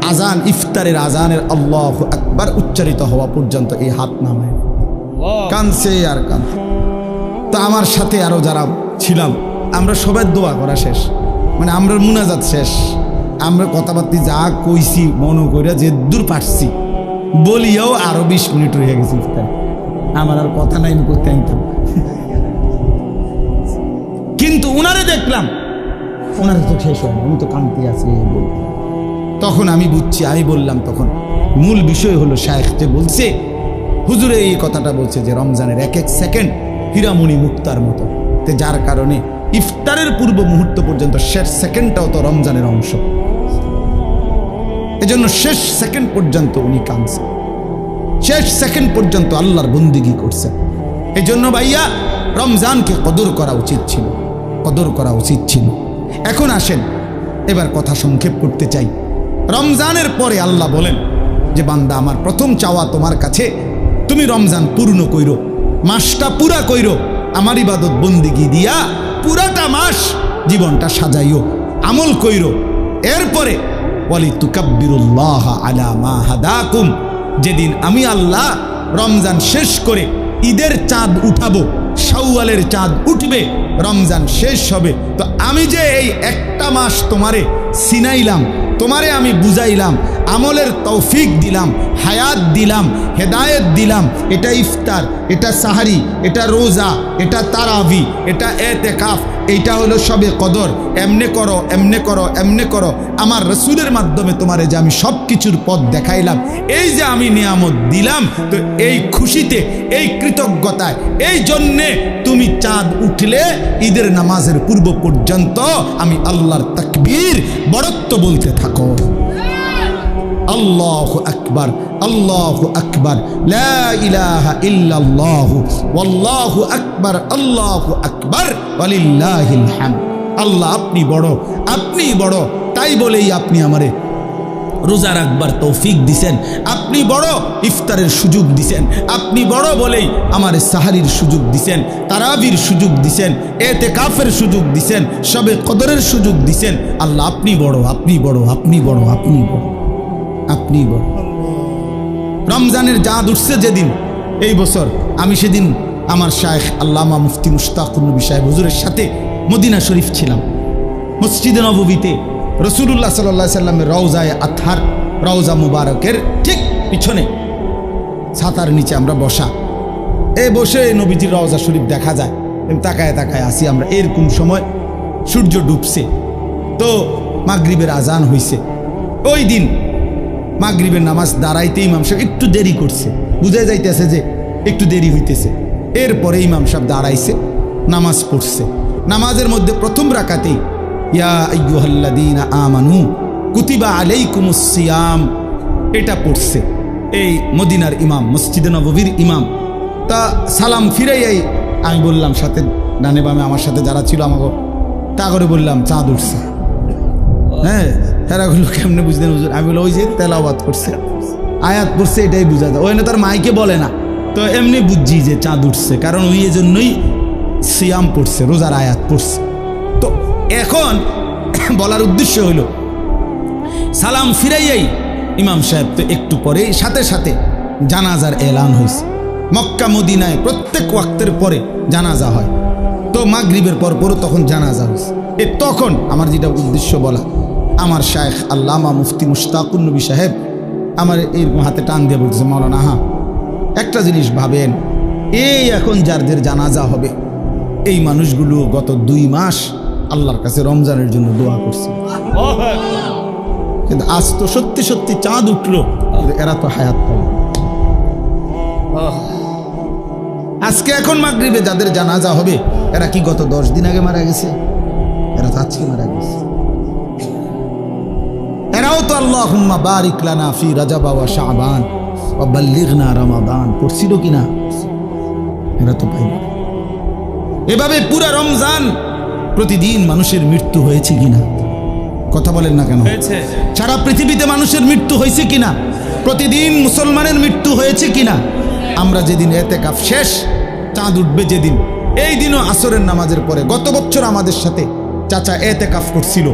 আজান, ইফতারের আজানের আল্লাহু আকবার উচ্চারিত হওয়া পর্যন্ত এই হাত নামায় কানছে আর কানছে। তো আমার সাথে আরো যারা ছিলাম, আমরা সবাই দোয়া করা শেষ, মানে আমরা মুনাজাত শেষ, আমরা কথাবার্তা যা কইছি মনে কইরা যে দূর পারছি বলিয়াও আরো 20 মিনিট হয়ে গেছে ইফতার। আমার আর কথা নাই, করতে আনতাম। কিন্তু উনারে দেখলাম, ওনার তো শেষ হয়, আমি তো কান্তি আছি। তখন আমি বুঝছি, আমি বললাম তখন মূল বিষয় হলো শায়েখ যে বলছে, হুজুরে এই কথাটা বলছে যে রমজানের এক এক সেকেন্ড হীরামণি মুক্তার মতো, যার কারণে ইফতারের পূর্ব মুহূর্ত পর্যন্ত শেষ সেকেন্ডটাও তো রমজানের অংশ। এজন্য শেষ সেকেন্ড পর্যন্ত উনি কাঁদছেন, শেষ সেকেন্ড পর্যন্ত আল্লাহর বন্দিগি করছেন। এজন্য ভাইয়া রমজানকে কদর করা উচিত ছিল, কদর করা উচিত ছিল। এখন আসেন, এবার কথা সংক্ষেপ করতে চাই। রমজানের পরে আল্লাহ বলেন যে বান্দা আমার প্রথম চাওয়া তোমার কাছে, তুমি রমজান পূর্ণ কইরো, মাসটা পুরা কইরো, আমার ইবাদত বন্দিগি দিয়া পুরাটা মাস জীবনটা সাজাইও, আমল কইরো। এরপরে ওয়ালি তুকাব্বিরুল্লাহ আলা মা হাদাকুম, যেদিন আমি আল্লাহ রমজান শেষ করে ঈদের চাঁদ উঠাবো, শাওয়ালের চাঁদ উঠবে, রমজান শেষ হবে, তো আমি যে এই একটা মাস তোমারে সিনাইলাম, তোমারে আমি বুঝাইলাম, আমলের তৌফিক দিলাম, হায়াত দিলাম, হেদায়েত দিলাম, এটা ইফতার, এটা সাহারি, এটা রোজা, এটা তারাবি, এটা এতেকাফ, এইটা হলো সবে কদর, এমনে করো, এমনে করো, এমনে করো। আমার রসুলের মাধ্যমে তোমারে যে আমি সব কিছুর পথ দেখাইলাম, এই যে আমি নিয়ামত দিলাম, তো এই খুশিতে, এই কৃতজ্ঞতায়, এই জন্যে তুমি চাঁদ উঠলে ঈদের নামাজের পূর্ব পর্যন্ত আমি আল্লাহর তাকবীর বড়ত্ব বলতে থাকো। আল্লাহু আকবার, আল্লাহু আকবার, লা ইলাহা ইল্লাল্লাহু ওয়াল্লাহু আকবার, আল্লাহু আকবার ওয়ালিল্লাহিল হামদ। আল্লাহ আপনি বড়, আপনি বড়, তাই বলেই আপনি আমারে রোজা রাখবার তৌফিক দিছেন, আপনি বড় ইফতারের সুযোগ দিছেন, আপনি বড় বলেই আমার সাহারির সুযোগ দিছেন, তারাবির সুযোগ দিছেন, এতেকাফের সুযোগ দিছেন, সবে কদরের সুযোগ দিছেন। আল্লাহ আপনি বড়, আপনি বড়, আপনি বড়, আপনি বড়, আপনি বড়। রমজানের চাঁদ উঠছে যেদিন, এই বছর আমি সেদিন আমার শায়েখ আল্লামা মুফতি মুশতাকুন নবী সাহেব হুজুরের সাথে মদিনা শরীফ ছিলাম, মসজিদে নববীতে রসুলুল্লাহ সাল্লাল্লাহু আলাইহি সাল্লামের রওজায়ে আতহার, রওজা মুবারকের ঠিক পিছনে ছাতার নিচে আমরা বসা। বসে নবীজির রওজা শরীফ দেখা যায়। তাকায় তাকায় আসি আমরা। এরকম সময় সূর্য ডুবছে, তো মাগরিবের আজান হইছে। ওই দিন মাগরিবের নামাজ দাঁড়াইতে ইমাম সাহেব একটু দেরি করছে, বুঝা যাইতেছে যে একটু দেরি হইতেছে। এরপরে ইমাম সাহেব দাঁড়াইছে, নামাজ পড়ছে। নামাজের মধ্যে প্রথম রাকাতেই ইয়া আইয়ুহাল্লাযীনা আমানু কুতিবা আলাইকুমুস সিয়াম এটা পড়ছে। এই মদিনার ইমাম, মসজিদে নববীর ইমাম। তা সালাম ফিরাইয়াই আমি বললাম, সাথে ডানে বামে আমার সাথে যারা ছিল আমাকে, তা করে বললাম চাঁদ উঠছে। হ্যাঁ, হেরাগুলো কেমনে বুঝলেন হুজুর? আমি বললাম ওই যে তেলাওয়াত করছে, আয়াত পড়ছে, এটাই বুঝা যায়। ওই না তার মাইকে বলে না, তো এমনি বুঝছি যে চাঁদ উঠছে, কারণ ওই জন্যই সিয়াম পড়ছে, রোজার আয়াত পড়ছে। তো এখন বলার উদ্দেশ্য হইল, সালাম ফিরাইয়াই ইমাম সাহেব তো একটু পরে সাথে সাথে জানাজার এলান হয়েছে। মক্কা মদিনায় প্রত্যেক ওয়াক্তের পরে জানাজা হয়, তো মাগরিবের পরও তখন জানাজা হয়েছে। তখন আমার যেটা উদ্দেশ্য বলা, আমার শায়েখ আল্লামা মুফতি মুশতাকুন নবী সাহেব আমার এরকম হাতে টান দিয়ে বলতেছে, মাওলানা হ্যাঁ একটা জিনিস ভাবেন, এই এখন যাদের জানাজা হবে এই মানুষগুলো গত 2 মাস আল্লাহর কাছে রমজানের জন্য দোয়া করছে, কিন্তু আজ তো সত্যি সত্যি চাঁদ উঠলো, এরা তো হায়াত পাবে। আজকে এখন মাগরিবে যাদের জানাজা হবে এরা কি গত 10 দিন আগে মারা গেছে? এরা তো আজকে মারা গেছে। এরাও তো আল্লাহুম্মা বারিক লানা ফি রাজাব ওয়া শাবান ওয়া বাল্লিগনা রমাদান পড়ছিল কিনা? এরা তো পাই না। এভাবে পুরা রমজান প্রতিদিন মানুষের মৃত্যু হয়েছে কিনা? কথা বলেন না কেন? সারা পৃথিবীতে মানুষের মৃত্যু হয়েছে কিনা? প্রতিদিন মুসলমানের মৃত্যু হয়েছে কিনা? আমরা যেদিন এতেকাফ শেষ, চাঁদ উঠবে যেদিন, এই দিনও আসরের নামাজের পরে গত বছর আমাদের সাথে চাচা এতেকাফ করছিল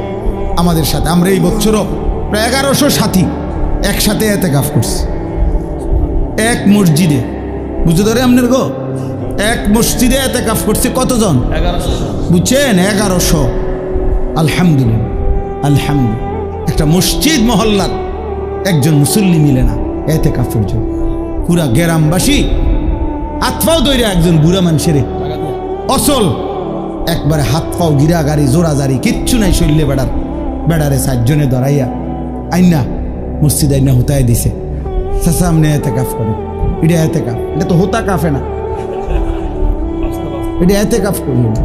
আমাদের সাথে। আমরা এই বছরও প্রায় 1100 সাথী একসাথে এতেকাফ করছি এক মসজিদে। বুঝতে ধরে আপনার গো, এক মসজিদে এতেকাফ করছে কতজন? 1100। বুঝছেন? 1100। আলহামদুলিল্লাহ, আলহামদুলিল্লাহ। একটা মসজিদ মহল্লার একজন মুসল্লি মিলে না এতেকাফের জন্য। পুরা গ্রামবাসী হাতফাও দইরা একজন বুড়া মানুষের অসল একবারে হাত পাও গিরা গাড়ি জোড়াজারি কিচ্ছু নাই, শৈল্যে বেড়ারে 4 জনে ধরাইয়া আইনা মসজিদ আইনা হোতায় দিছে। চাচা আপনি এতেকাফ করেন। এটা এতেকাফ, এটা তো হোতা কাফে না, এটা এতেকাফ করল না,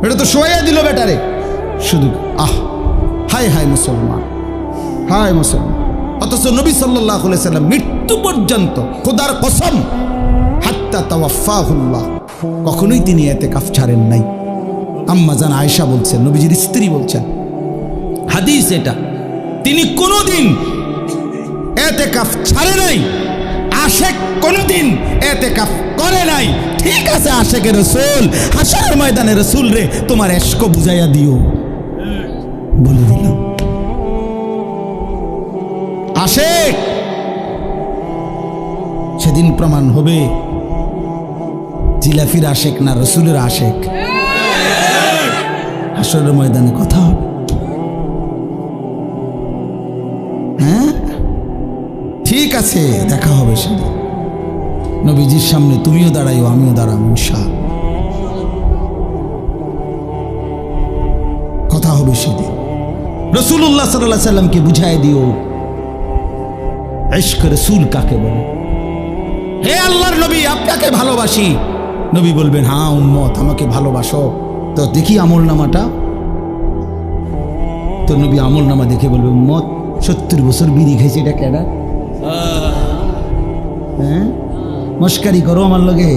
এটা তো শোয়া দিল বেটারে শুধু। হায় হায় মুসলমান, হায় মুসলমান। অথচ নবী সাল্লাল্লাহু আলাইহি সাল্লাম মৃত্যু পর্যন্ত, খোদার কসম, হাত্তা তাওয়াফাহুল্লাহ, কখনোই তিনি এতেকাফ ছাড়েন নাই। আম্মা জান আয়েশা বলছেন, নবীজির স্ত্রী বলছেন, হাদিস এটা, তিনি কোনোদিন এতেকাফ ছাড়ে নাই। আশেক কোনোদিন এতেকাফ করে নাই। ঠিক আছে, আশেকের রাসূল, হাসরের ময়দানে রাসূল রে তোমার ইশক বুঝাইয়া দিও, বলে দিলাম। আশেক সেদিন প্রমাণ হবে জিলাফির আশেক না রাসূলের আশেক। হাসরের ময়দানে কথা হবে। হ্যাঁ ঠিক আছে, দেখা হবে সেদিন। নবীজির সামনে তুমিও দাঁড়াইও, আমিও দাঁড়াবো, ইনশাআল্লাহ কথা হবে সেদিন। রাসূলুল্লাহ সাল্লাল্লাহু আলাইহি সাল্লামকে বুঝাই দিও ইশক রাসূল কাকে বলে। হে আল্লাহর নবী, আপনাকে ভালোবাসি। নবী বলবেন, হ্যাঁ উম্মত আমাকে ভালোবাসো, তো দেখি আমল নামাটা। তো নবী আমল নামা দেখে বলবে, উম্মত 70 বছর বিড়ি খাইছে, এটা কেডা? হ্যাঁ মস্কারি করো আমার লগে,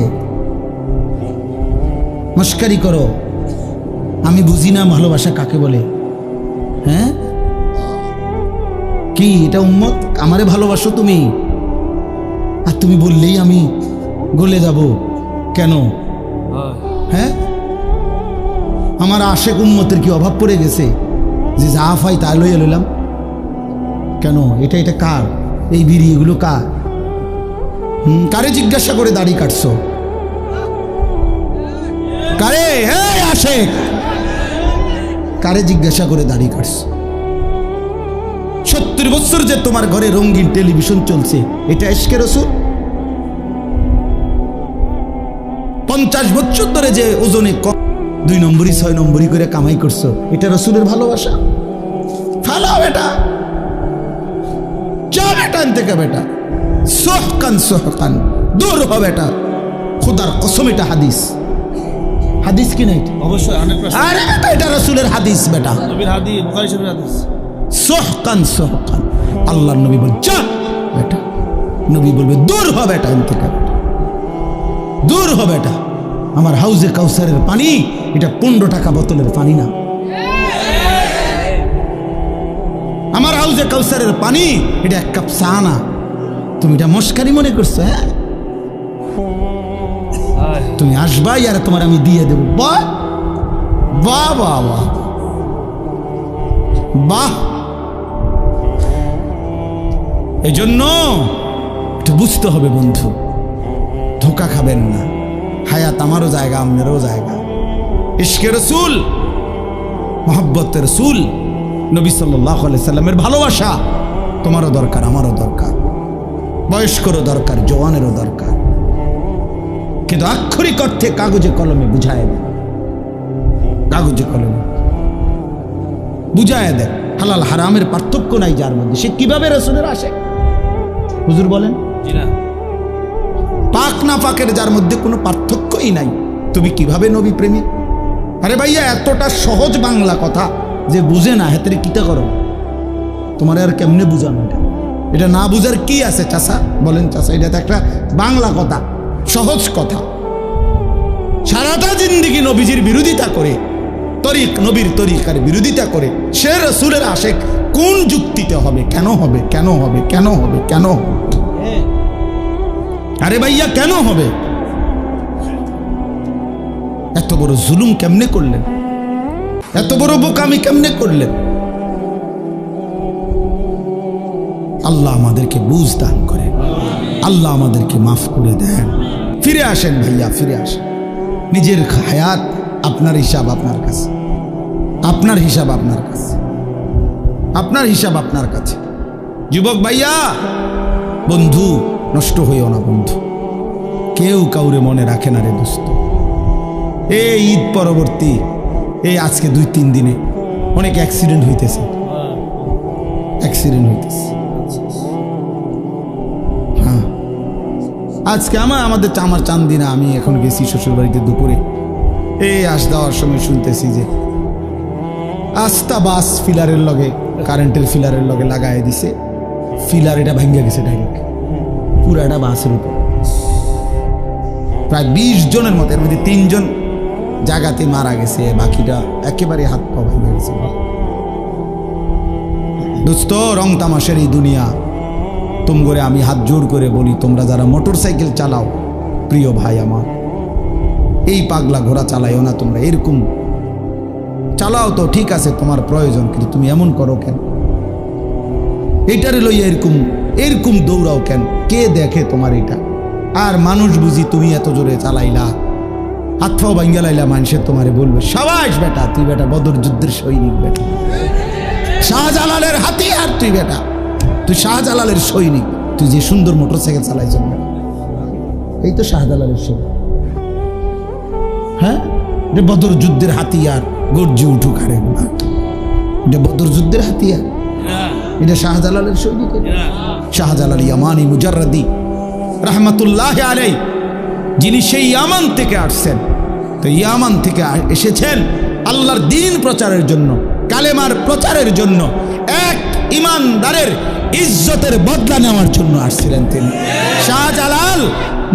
মস্কারি করো, আমি বুঝি না ভালোবাসা কাকে বলে। হ্যাঁ কি এটা উম্মত? আমারে ভালোবাসো তুমি, আর তুমি বললেই আমি গলে যাব কেন? হ্যাঁ আমার আশেক উম্মতের কি অভাব পড়ে গেছে যে যা পাই তাই লইয়া লইলাম কেন? এটা কার? এই বিড়ি এগুলো কার? কারে জিজ্ঞাসা করে দাড়ি কাটছো? কারে? আশেক কারে জিজ্ঞাসা করে দাড়ি কাটছ? 70 বছর যে তোমার ঘরে রঙিন টেলিভিশন চলছে, এটা ইশকে রাসূল? 50 বছর ধরে যে ওজনে কম 2 নম্বরই 6 নম্বরই করে কামাই করছো, এটা রাসূলের ভালোবাসা? ফালাও এটা, যা বেটা থেকে বেটা, সোহকান সোহকান, দূর হ বেটা। খুদার কসম এটা হাদিস, হাদিস কি নাই? অবশ্যই 100%। আরে বেটা এটা রাসূলের হাদিস বেটা, নবীর হাদিস, বুখারী শরীফের হাদিস। সোহকান সোহকান, আল্লাহর নবী বল যা বেটা, নবী বলবে দূর হ বেটা থেকে বেটা, দূর হ বেটা। আমার হাউজে কাউসারের পানি এটা 15 টাকা বোতলের পানি না। আমার হাউজে কাউসারের পানি এটা 1 কাপ চা না। তুমি এটা মস্কারি মনে করছো? হ্যাঁ, তুমি আসবাই আর তোমার আমি দিয়ে দেব। বাহ বাহ বাহ বাহ বাহ। এই জন্য একটু বুঝতে হবে বন্ধু, ধোকা খাবেন না। হায়াত আমারও জায়গা, আপনারও জায়গা। ইশকে রাসূল, মহব্বতের রাসূল, নবী সাল্লাল্লাহু আলাইহি সাল্লামের ভালোবাসা তোমারও দরকার, আমারও দরকার, বয়স্করও দরকার, জওয়ানেরও দরকার। কিন্তু আক্ষরিক অর্থে কাগজে কলমে বুঝায় দেন, কাগজে কলমে বুঝায় দেন। হালাল হারামের পার্থক্য নাই যার মধ্যে, সে কিভাবে রাসূলের আসে? হুজুর বলেন জি না, পাক না পাকের যার মধ্যে কোনো পার্থক্যই নাই, তুমি কিভাবে নবী প্রেমী? আরে ভাইয়া এতটা সহজ বাংলা কথা যে বুঝে না, হেতরে কিতা করো? তোমার আর কেমনে বুঝানো এটা? এটা না বুঝার কি আছে চাচা? বলেন চাচা, এটা তো একটা বাংলা কথা, সহজ কথা। সারাটা জিন্দেগি নবীজির বিরোধিতা করে, তরিক নবীর তরিকার বিরোধিতা করে, সে রাসূলের আশেক কোন যুক্তিতে হবে? কেন হবে? কেন হবে? কেন হবে? কেন হবে? আরে ভাইয়া কেন হবে? এত বড় জুলুম কেমনে করলেন? এত বড় বোকামি কেমনে করলেন? আল্লাহ আমাদেরকে বুঝ দান করেন, আল্লাহ আমাদেরকে মাফ করে দেন। ফিরে আসেন ভাইয়া, ফিরে আসেন। নিজের হায়াত আপনার হিসাব আপনার কাছে, আপনার হিসাব আপনার কাছে, আপনার হিসাব আপনার কাছে। যুবক ভাইয়া, বন্ধু নষ্ট হইও না বন্ধু, কেউ কাউরে মনে রাখে না রে দোস্ত। এই ঈদ পরবর্তী এই আজকে 2-3 দিনে অনেক অ্যাক্সিডেন্ট হইতেছে, অ্যাক্সিডেন্ট হইতেছে। হ্যাঁ, আজকে আমাদের আমার চান্দিনা, আমি এখন গেছি শ্বশুর বাড়িতে দুপুরে, এই আস দেওয়ার সময় শুনতেছি যে আস্তা বাস ফিলারের লগে, কারেন্টের ফিলারের লগে লাগাই দিছে, ফিলার এটা ভাঙ্গা গেছে ডাইরেক্ট পুরাটা বাসের উপর। প্রায় 20 জনের মতো, এর মধ্যে 3 জন জায়গাতে মারা গেছে, বাকিটা একেবারে হাত পা ভেঙে গেছে। দোস্ত, রং তামাশের এই দুনিয়া, তোমরা আমি হাত জোর করে বলি, তোমরা যারা মোটর সাইকেল চালাও, প্রিয় ভাই আমার, এই পাগলা ঘোড়া চালাইও না তোমরা। এরকম চালাও তো ঠিক আছে, তোমার প্রয়োজন, কিন্তু তুমি এমন করো কেন? এইটারে লইয়া এরকম এরকম দৌড়াও কেন? কে দেখে তোমার এটা? আর মানুষ বুঝি তুমি এত জোরে চালাইলা, হাত পাও ভাঙ্গা লাইলা, মানুষের তোমারে বলবে সাবাস বেটা, তুই বেটা বদর যুদ্ধের সৈনিক বেটা, শাহজালালের হাতিয়ার তুই বেটা, তুই শাহজালালের সৈনিক, তুই যে সুন্দর মোটর সাইকেল চালাইছ বেটা, এই তো শাহজালালের সৈনিক। হ্যাঁ, এটা বদর যুদ্ধের হাতিয়ার, গর্জি উঠুক আরে না, এটা বদর যুদ্ধের হাতিয়ার, এটা শাহজালালের সৈনিক। শাহজালাল ইয়ামানি মুজাররাদি রাহমাতুল্লাহি আলাইহি, যিনি সেই ইয়ামান থেকে আসছেন, তো ইয়ামান থেকে এসেছেন আল্লাহর দ্বীন প্রচারের জন্য, কালেমার প্রচারের জন্য, এক ইমানদারের ইজ্জতের বদলা নেওয়ার জন্য আসছিলেন তিনি। শাহজালাল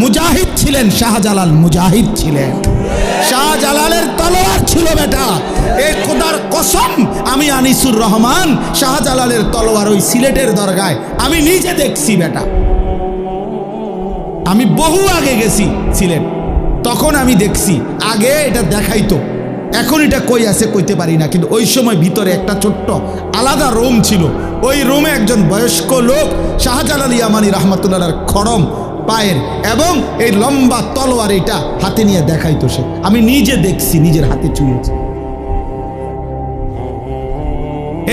মুজাহিদ ছিলেন, শাহজালাল মুজাহিদ ছিলেন, শাহজালালের তলোয়ার ছিল বেটা। এই খোদার কসম, আমি আনিসুর রহমান শাহজালালের তলোয়ার ওই সিলেটের দরগায় আমি নিজে দেখছি বেটা। আমি বহু আগে গেছি সিলেট, তখন আমি দেখছি। আগে এটা দেখাইতো, এখন এটা কই আছে কইতে পারি না, কিন্তু ওই সময় ভিতরে একটা ছোট্ট আলাদা রুম ছিল, ওই রুমে একজন বয়স্ক লোক শাহজালাল ইয়ামানি রাহমাতুল্লাহর খড়ম পায়ের এবং এই লম্বা তলোয়ার এটা হাতে নিয়ে দেখাইতো সে। আমি নিজে দেখছি, নিজের হাতে ছুঁয়েছি।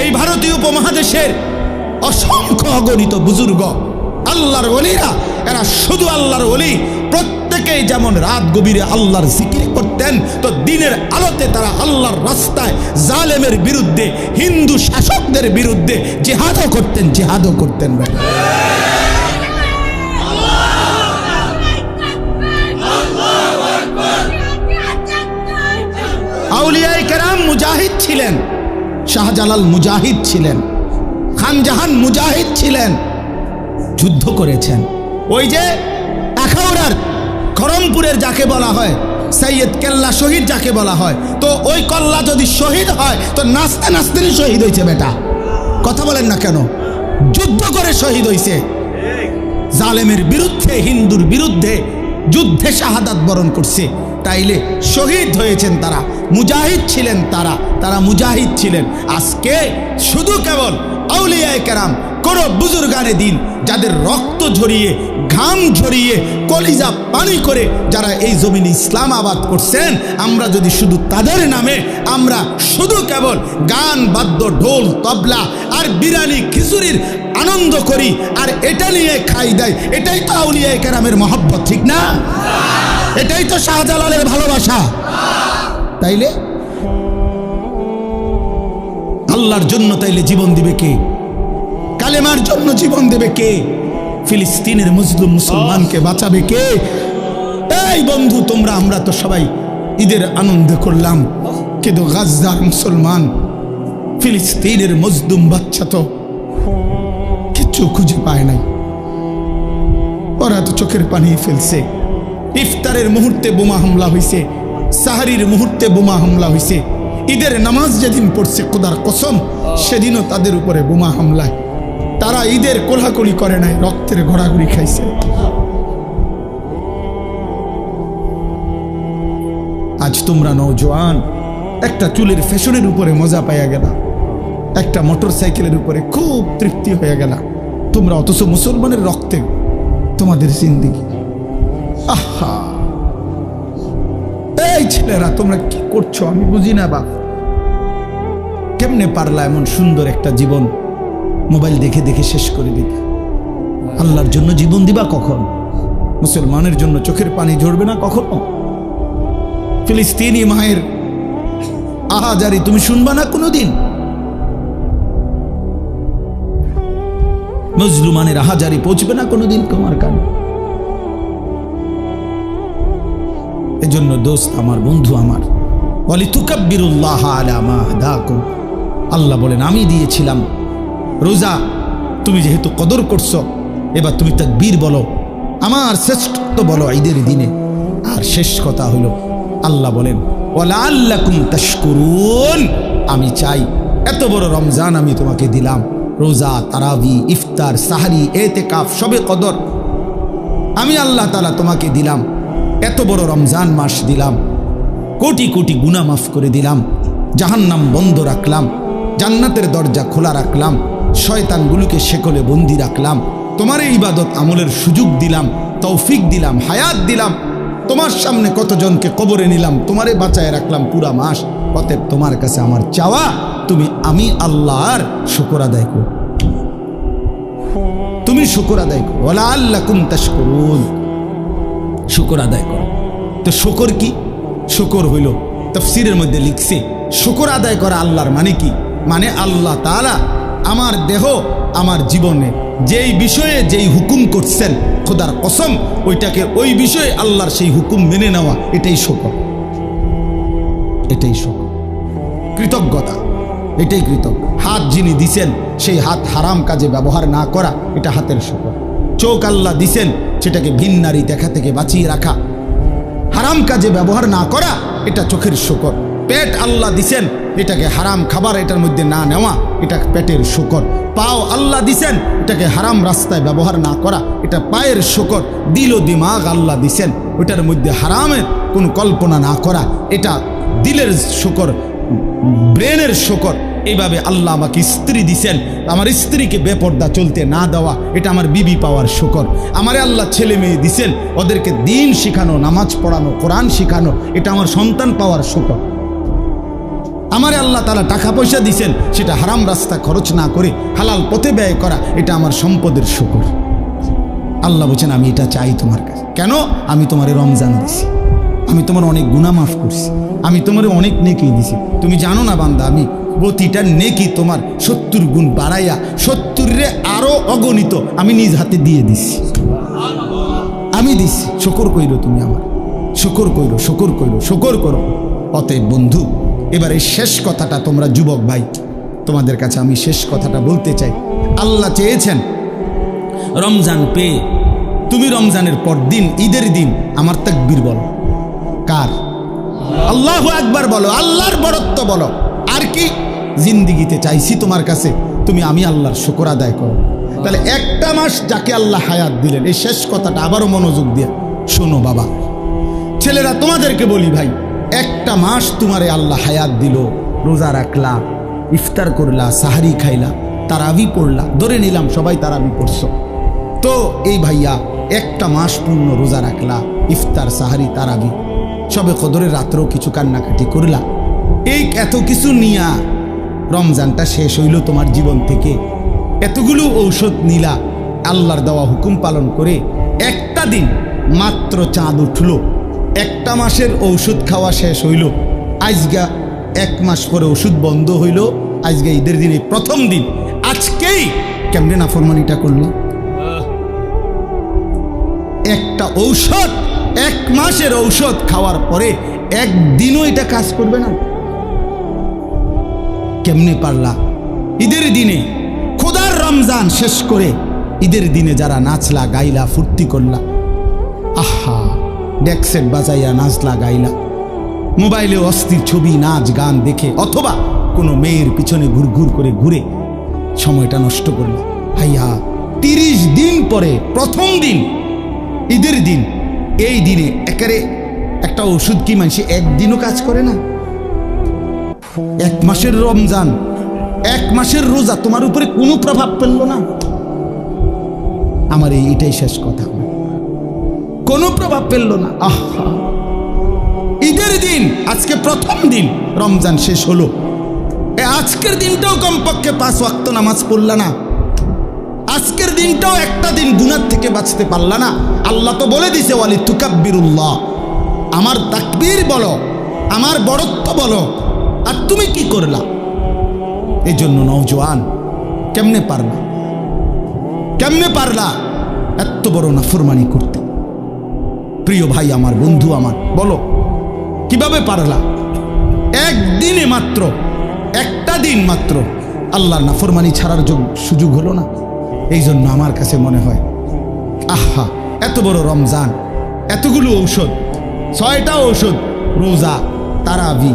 এই ভারতীয় উপমহাদেশের অসংখ্য অগণিত বুজুর্গ আল্লাহর ওলিরা, এরা শুধু আল্লাহর ওলি, প্রত্যেকেই যেমন রাত গভীরে আল্লাহর জিকির করতেন, তো দিনের আলোতে তারা আল্লাহর রাস্তায় জালেমের বিরুদ্ধে, হিন্দু শাসকদের বিরুদ্ধে জিহাদও করতেন বেটা। আউলিয়ায়ে কেরাম মুজাহিদ ছিলেন, শাহজালাল মুজাহিদ ছিলেন, খানজাহান মুজাহিদ ছিলেন, যুদ্ধ করেছেন। ওই যে আখাউড়ার খরমপুরের যাকে বলা হয় সৈয়দ কেল্লা শহীদ যাকে বলা হয়, তো ওই কল্লা যদি শহীদ হয় তো নাচতে নাচতেই শহীদ হয়েছে বেটা। কথা বলেন না কেন? যুদ্ধ করে শহীদ হয়েছে, জালেমের বিরুদ্ধে, হিন্দুর বিরুদ্ধে যুদ্ধে শাহাদাত বরণ করছে। তাইলে শহীদ হয়েছেন তারা, মুজাহিদ ছিলেন তারা মুজাহিদ ছিলেন। আজকে শুধু কেবল আউলিয়ায়ে কেরাম, কোন বুজুর্গানে দিন যাদের রক্ত ঝরিয়ে, ঘাম ঝরিয়ে, কলিজা পানি করে যারা এই জমিনে ইসলাম আবাদ করছেন, আমরা যদি শুধু তাদের নামে আমরা শুধু কেবল গান, বাদ্য, ঢোল, তবলা আর বিরিয়ানি খিচুড়ির আনন্দ করি আর এটা নিয়ে খাই দেয়, এটাই তো আউলিয়ায়ে কেরামের মহব্বত, ঠিক না? এটাই তো শাহজালালের ভালোবাসা। তাইলে আল্লাহর জন্য তাইলে জীবন দিবে কে? কালেমার জন্য জীবন দেবে কে? ফিলিস্তিনের মুসলিম মুসলমানকে বাঁচাবে কে? এই বন্ধু, আমরা তো সবাই ঈদের আনন্দ করলাম, কিন্তু গাজ্জার মুসলমান, ফিলিস্তিনের মজলুম বাচ্চা তো কিচ্ছু খুঁজে পায় নাই। ওরা তো চোখের পানি ফেলছে। ইফতারের মুহূর্তে বোমা হামলা হয়েছে, সাহারির মুহূর্তে বোমা হামলা হয়েছে, ঈদের নামাজ যেদিন পড়ছে খোদার কসম সেদিনও তাদের উপরে বোমা হামলায়। তারা ঈদের কোলাকুলি করে নাই, রক্তের ঘোরাঘুরি খাইছে। আজ তোমরা নওজোয়ান একটা চুলের ফ্যাশনের উপরে মজা পাইয়া গেলা, একটা মোটর সাইকেলের উপরে খুব তৃপ্তি হয়ে গেলা তোমরা, অথচ মুসলমানের রক্তে তোমাদের জিন্দেগি। আহা, এই ছেলেরা তোমরা কি করছো আমি বুঝি না বাপ। কেমনে পারলা এমন সুন্দর একটা জীবন মোবাইল দেখে দেখে শেষ করে দিতে? আল্লাহর জন্য জীবন দিবা কখন? মুসলমানের জন্য চোখের পানি ঝরবে না কখনো? ফিলিস্তিনি মায়ের আহাজারি তুমি শুনবা না কোনোদিন? মুসলমানের আহাজারি পৌঁছবে না কোনোদিন তোমার কানে? এজন্য দোস্ত আমার, বন্ধু আমার, ওয়ালিতুকাব্বিরুল্লাহ আলা মা হাদাকুম, আল্লাহ বলেন আমি দিয়েছিলাম রোজা, তুমি যেহেতু কদর করছো এবার তুমি তাকবীর বলো, আমার শ্রেষ্ঠত্ব বলো ঈদের দিনে। আর শেষ কথা হলো আল্লাহ বলেন ওয়ালাআল্লাকুম তাশকুরুন, আমি চাই এত বড় রমজান আমি তোমাকে দিলাম, রোজা, তারাবি, ইফতার, সাহারি, এতেকাফ, শবে কদর আমি আল্লাহ তাআলা তোমাকে দিলাম, এত বড় রমজান মাস দিলাম, কোটি কোটি গুনাহ মাফ করে দিলাম, জাহান্নাম বন্ধ রাখলাম, জান্নাতের দরজা খোলা রাখলাম, শয়তানগুলোকে শেকলে বন্দি রাখলাম, তোমার এই ইবাদত আমলের সুযোগ দিলাম, তৌফিক দিলাম, হায়াত দিলাম, তোমার সামনে কতজনকে কবরে নিলাম, তোমারে বাঁচায় রাখলাম পুরা মাস। অতএব তোমার কাছে আমার চাওয়া তুমি আমি আল্লাহর শুকর আদায় করো, তুমি শুকর আদায় করো, ওয়ালাআল্লাকুম তাশকুরুন, শুকর আদায় করো। তো শুকর কি? শুকর হইল তাফসীরের মধ্যে লিখছে শুকর আদায় করা আল্লাহর মানে কি? মানে আল্লাহ তাআলা আমার দেহ, আমার জীবনে যেই বিষয়ে যেই হুকুম করছেন খোদার কসম ওইটাকে, ওই বিষয়ে আল্লাহর সেই হুকুম মেনে নেওয়া, এটাই শুকর, এটাই শুকর, কৃতজ্ঞতা, এটাই কৃতজ্ঞ। হাত যিনি দিছেন সেই হাত হারাম কাজে ব্যবহার না করা, এটা হাতের শুকর। চোখ আল্লাহ দিছেন সেটাকে ভিন নারী দেখা থেকে বাঁচিয়ে রাখা, হারাম কাজে ব্যবহার না করা, এটা চোখের শুকর। পেট আল্লাহ দিছেন, এটাকে হারাম খাবার এটার মধ্যে না নেওয়া, এটা পেটের শুকর। পাও আল্লাহ দিছেন, এটাকে হারাম রাস্তায় ব্যবহার না করা, এটা পায়ের শুকর। দিল ও দিমাগ আল্লাহ দিছেন, ওটার মধ্যে হারামের কোনো কল্পনা না করা, এটা দিলের শুকর, ব্রেনের শুকর। এইভাবে আল্লাহ আমাকে স্ত্রী দিছেন, আমার স্ত্রীকে বেপর্দা চলতে না দেওয়া, এটা আমার বিবি পাওয়ার শুকর। আমারে আল্লাহ ছেলে মেয়ে দিছেন, ওদেরকে দিন শিখানো, নামাজ পড়ানো, কোরআন শিখানো, এটা আমার সন্তান পাওয়ার শুকর। আমারে আল্লাহ তাআলা টাকা পয়সা দিছেন, সেটা হারাম রাস্তা খরচ না করে হালাল পথে ব্যয় করা, এটা আমার সম্পদের শুকর। আল্লাহ বলছেন আমি এটা চাই তোমার কাছে। কেন? আমি তোমারে রমজান দিছি, আমি তোমার অনেক গুনাহ মাফ করছি, আমি তোমারে অনেক নেকি দিছি। তুমি জানো না বান্দা, আমি প্রতিটা নেকি তোমার 70 গুণ বাড়াইয়া 70-রে আরো অগণিত আমি নিজ হাতে দিয়ে দিছি। আমি দিছি, শুকর কইরো তুমি আমার, শুকর কইরো, শুকর কইরো, শুকর করো। অতএব বন্ধু, এবার এই শেষ কথাটা তোমরা যুবক ভাই, তোমাদের কাছে আমি শেষ কথাটা বলতে চাই। আল্লাহ চেয়েছেন রমজান পেয়ে তুমি রমজানের পর দিন, ঈদের দিন আমার তাকবীর বলো। কার? আল্লাহু আকবার বলো, আল্লাহর বড়ত্ব বলো। আর কি? জিন্দিগিতে চাইছি তোমার কাছে তুমি আমি আল্লাহর শুকর আদায় করো। তাহলে একটা মাস যাকে আল্লাহ হায়াত দিলেন, এই শেষ কথাটা আবারও মনোযোগ দিয়ে শোনো বাবা, ছেলেরা তোমাদেরকে বলি ভাই, একটা মাস তোমারে আল্লাহ হায়াত দিল, রোজা রাখলা, ইফতার করলা, সাহারি খাইলা, তারাবি পড়লা, ধরে নিলাম সবাই তারাবি পড়ছো, তো এই ভাইয়া একটা মাস পূর্ণ রোজা রাখলা, ইফতার, সাহারি, তারাবি, সবে কদরের রাত্রেও কিছু কান্নাকাটি করলা, এই এত কিছু নিয়া রমজানটা শেষ হইল তোমার জীবন থেকে, এতগুলো ঔষধ নিলা, আল্লাহর দেওয়া হুকুম পালন করে একটা দিন মাত্র চাঁদ উঠল, একটা মাসের ঔষধ খাওয়া শেষ হইল, আজগা এক মাস পরে ওষুধ বন্ধ হইল, আজকে ঈদের দিনে প্রথম দিন, আজকেই কেমনে নাফরমানিটা করলো? একটা ঔষধ, এক মাসের ঔষধ খাওয়ার পরে একদিনও এটা কাজ করবে না? কেমনে পারলা? ঈদের দিনে খোদার রমজান শেষ করে ঈদের দিনে যারা নাচলা, গাইলা, ফুর্তি করলা, আহা, ডেকসেট বাজাইয়া নাচলা, গাইলা, মোবাইলে অস্থির ছবি, নাচ, গান দেখে, অথবা কোনো মেয়ের পিছনে ঘুরঘুর করে ঘুরে সময়টা নষ্ট করলা, ভাইয়া 30 দিন পরে প্রথম দিন ঈদের দিন, এই দিনে একেবারে একটা ওষুধ কি মানুষ একদিনও কাজ করে না? এক মাসের রমজান, এক মাসের রোজা তোমার উপরে কোনো প্রভাব ফেললো না? আমার এইটাই শেষ কথা, কোনো প্রভাব ফেললো না। আহা, ঈদের দিন, আজকে প্রথম দিন রমজান শেষ হলো, আজকের দিনটাও কমপক্ষে 5 ওয়াক্ত নামাজ পড়লা না, আজকের দিনটাও একটা দিন গুনাহ থেকে বাঁচতে পারলা না। আল্লাহ তো বলে দিছে ওয়ালি তুকাব্বিরুল্লাহ, আমার তাকবীর বলো, আমার বড়ত্ব বলো, আর তুমি কি করলা? এই জন্য নওজোয়ান, কেমনে পারলা, কেমনে পারলা এত বড় নাফরমানি করতে? প্রিয় ভাই আমার, বন্ধু আমার, বলো কিভাবে পারলা? একদিনে মাত্র, একটা দিন মাত্র আল্লাহর নাফরমানি ছাড়ার সুযোগ হলো না? এই জন্য আমার কাছে মনে হয়, আহা, এত বড় রমজান, এতগুলো ঔষধ, 6টা ঔষধ, রোজা, তারাবি,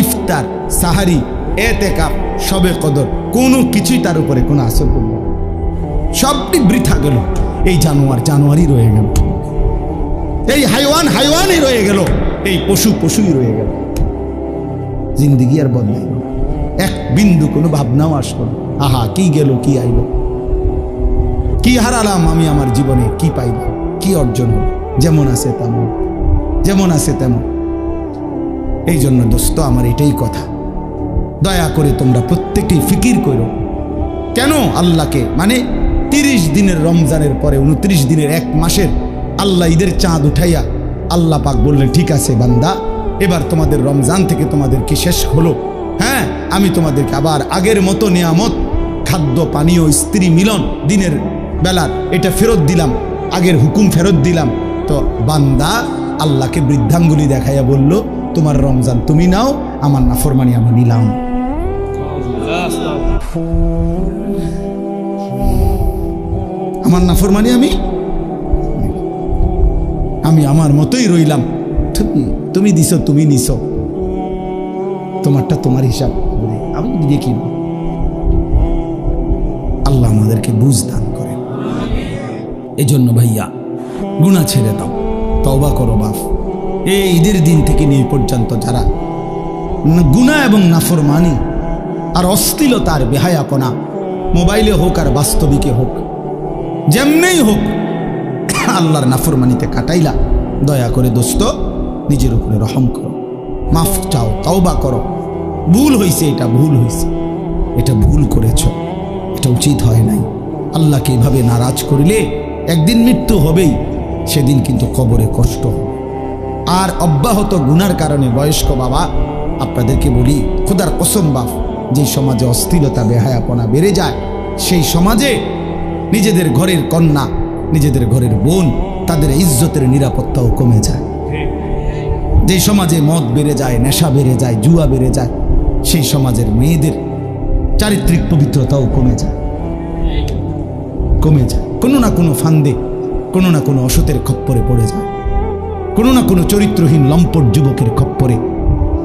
ইফতার, সাহারি, এতেকাফ, শবে কদর, কোনো কিছুই তার উপরে কোনো আসর করল না, সবটি বৃথা গেল। এই জানোয়ারই রয়ে গেল, এই হাইওয়ানই রয়ে গেল, এই পশুই রয়ে গেল। জিন্দিগি আর বদলাই গেল, এক বিন্দু কোনো ভাবনাও আসলো না। আহা, কি গেল, কি আইল, কি হারালাম আমি আমার জীবনে, কি পাইলাম, কি অর্জন হল? যেমন আছে তেমন, যেমন আছে তেমন। এই জন্য দোস্ত আমার এটাই কথা, দয়া করে তোমরা প্রত্যেকেই ফিকির করো, কেন আল্লাহকে, মানে 30 দিনের রমজানের পরে 29 দিনের, এক মাসের আল্লাহ ঈদের চাঁদ উঠাইয়া আল্লাহ পাক বললেন, ঠিক আছে বান্দা, এবার তোমাদের রমজান থেকে তোমাদেরকে শেষ হলো, হ্যাঁ, আমি তোমাদেরকে আবার আগের মতো নিয়ামত, খাদ্য, পানীয়, স্ত্রী মিলন, দিনের বেলার এটা ফেরত দিলাম, আগের হুকুম ফেরত দিলাম। তো বান্দা আল্লাহকে বৃদ্ধাঙ্গুলি দেখাইয়া বলল, তোমার রমজান তুমি নাও, আমার নাফরমানি আমি নিলাম। আমার নাফরমানি আমি আমার মতোই রইলাম, তুমি দিছো, তুমি নিছো, তোমারটা তোমার হিসাব, আমি দেখি। আল্লাহ আমাদেরকে বুঝ দান করে। এই জন্য ভাইয়া, গুনাহ ছেড়ে দাও, তওবা করো বাপ। এই ঈদের দিন থেকে নিয়ে পর্যন্ত যারা গুনাহ এবং নাফরমানি আর অশ্লীলতার বেহায়াপনা, মোবাইলে হোক আর বাস্তবিকে হোক, যেমনেই হোক, আল্লাহর নাফরমানিতে কাটাইলা, দয়া করে দোস্ত নিজের উপরে রহম করো, মাফ চাও, তওবা করো, ভুল হয়েছে, এটা ভুল হয়েছে, এটা ভুল করেছ, এটা উচিত হয় নাই। আল্লাহকে এভাবে নারাজ করিলে একদিন মৃত্যু হবেই, সেদিন কিন্তু কবরে কষ্ট হবে। আর অব্যাহত গুনার কারণে বয়স্ক বাবা আপনাদেরকে বলি, খোদার কসম বাপ, যে সমাজে অস্থিরতা বেহায়াপনা বেড়ে যায়, সেই সমাজে নিজেদের ঘরের কন্যা, নিজেদের ঘরের বোন, তাদের ইজ্জতের নিরাপত্তাও কমে যায়। যে সমাজে মদ বেড়ে যায়, নেশা বেড়ে যায়, জুয়া বেড়ে যায়, সেই সমাজের মেয়েদের চারিত্রিক পবিত্রতাও কমে যায়, কমে যায়। কোনো না কোনো ফান্দে, কোনো না কোনো অসতের খপ্পরে পড়ে যায়, কোনো না কোনো চরিত্রহীন লম্পট যুবকের খপ্পরে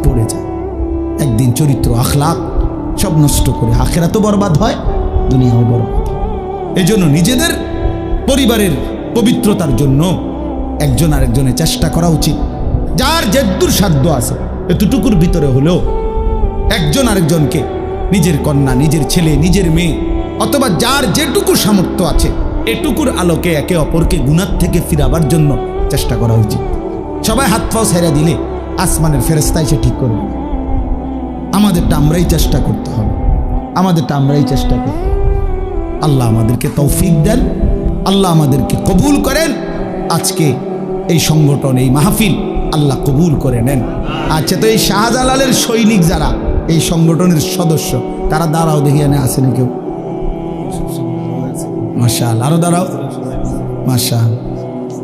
পড়ে যায়। একদিন চরিত্র আখলাক সব নষ্ট করে আখিরাতও বরবাদ হয়, দুনিয়াও বরবাদ হয়। এজন্য নিজেদের পরিবারের পবিত্রতার জন্য একজন আরেকজনের চেষ্টা করা উচিত। যার যেদূর সাধ্য আছে এতটুকুর ভিতরে হলেও একজন আরেকজনকে, নিজের কন্যা, নিজের ছেলে, নিজের মেয়ে, অথবা যার যেটুকু সামর্থ্য আছে এটুকুর আলোকে একে অপরকে গুনাহ থেকে ফিরাবার জন্য চেষ্টা করা উচিত। সবাই হাত পাও ছেড়ে দিলে আসমানের ফেরেশতা এসে ঠিক করবে। আমাদেরটা আমরাই চেষ্টা করতে হবে, আমাদেরটা আমরাই চেষ্টা করতে হবে। আল্লাহ আমাদেরকে তৌফিক দেন, আল্লাহ আমাদেরকে কবুল করেন। আজকে এই সংগঠন, এই মাহফিল আল্লাহ কবুল করে নেন। আচ্ছা, তো এই শাহজালালের সৈনিক যারা এই সংগঠনের সদস্য, তারা দাঁড়াও, দেখি এনে আসে না কেউ? মাশাআল্লাহ, আরো দাঁড়াও। মাশাআল্লাহ,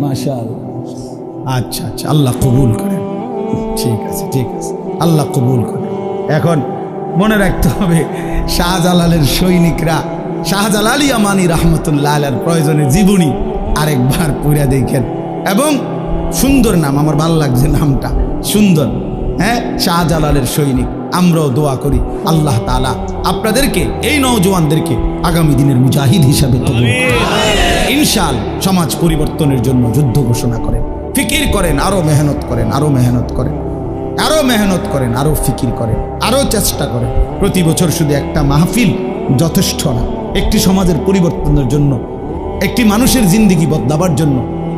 মাশাআল্লাহ। আচ্ছা আচ্ছা, আল্লাহ কবুল করেন। ঠিক আছে, ঠিক আছে, আল্লাহ কবুল করেন। এখন মনে রাখতে হবে, শাহজালালের সৈনিকরা শাহজালাল ইয়ামানি রহমতুল্লাহ আলাইহির প্রয়োজনে জীবনী আরেকবার পড়ে দেখেন। এবং সুন্দর নাম, আমার ভালো লাগছে নামটা, সুন্দর। হ্যাঁ, শাহজালালের সৈনিক। আমরাও দোয়া করি আল্লাহ তাআলা আপনাদেরকে, এই নওজোয়ানদেরকে আগামী দিনের মুজাহিদ হিসাবে কবুল করেন। ইনশাআল্লাহ সমাজ পরিবর্তনের জন্য যুদ্ধ ঘোষণা করেন, ফিকির করেন, আরো মেহনত করেন, আরো মেহনত করেন, আরো মেহনত করেন, আরো ফিকির করেন, আরো চেষ্টা করেন। প্রতি বছর শুধু একটা মাহফিল যথেষ্ট না। একটি সমাজের পরিবর্তনের জন্য, একটি মানুষের জিন্দেগি বদলাবার জন্য,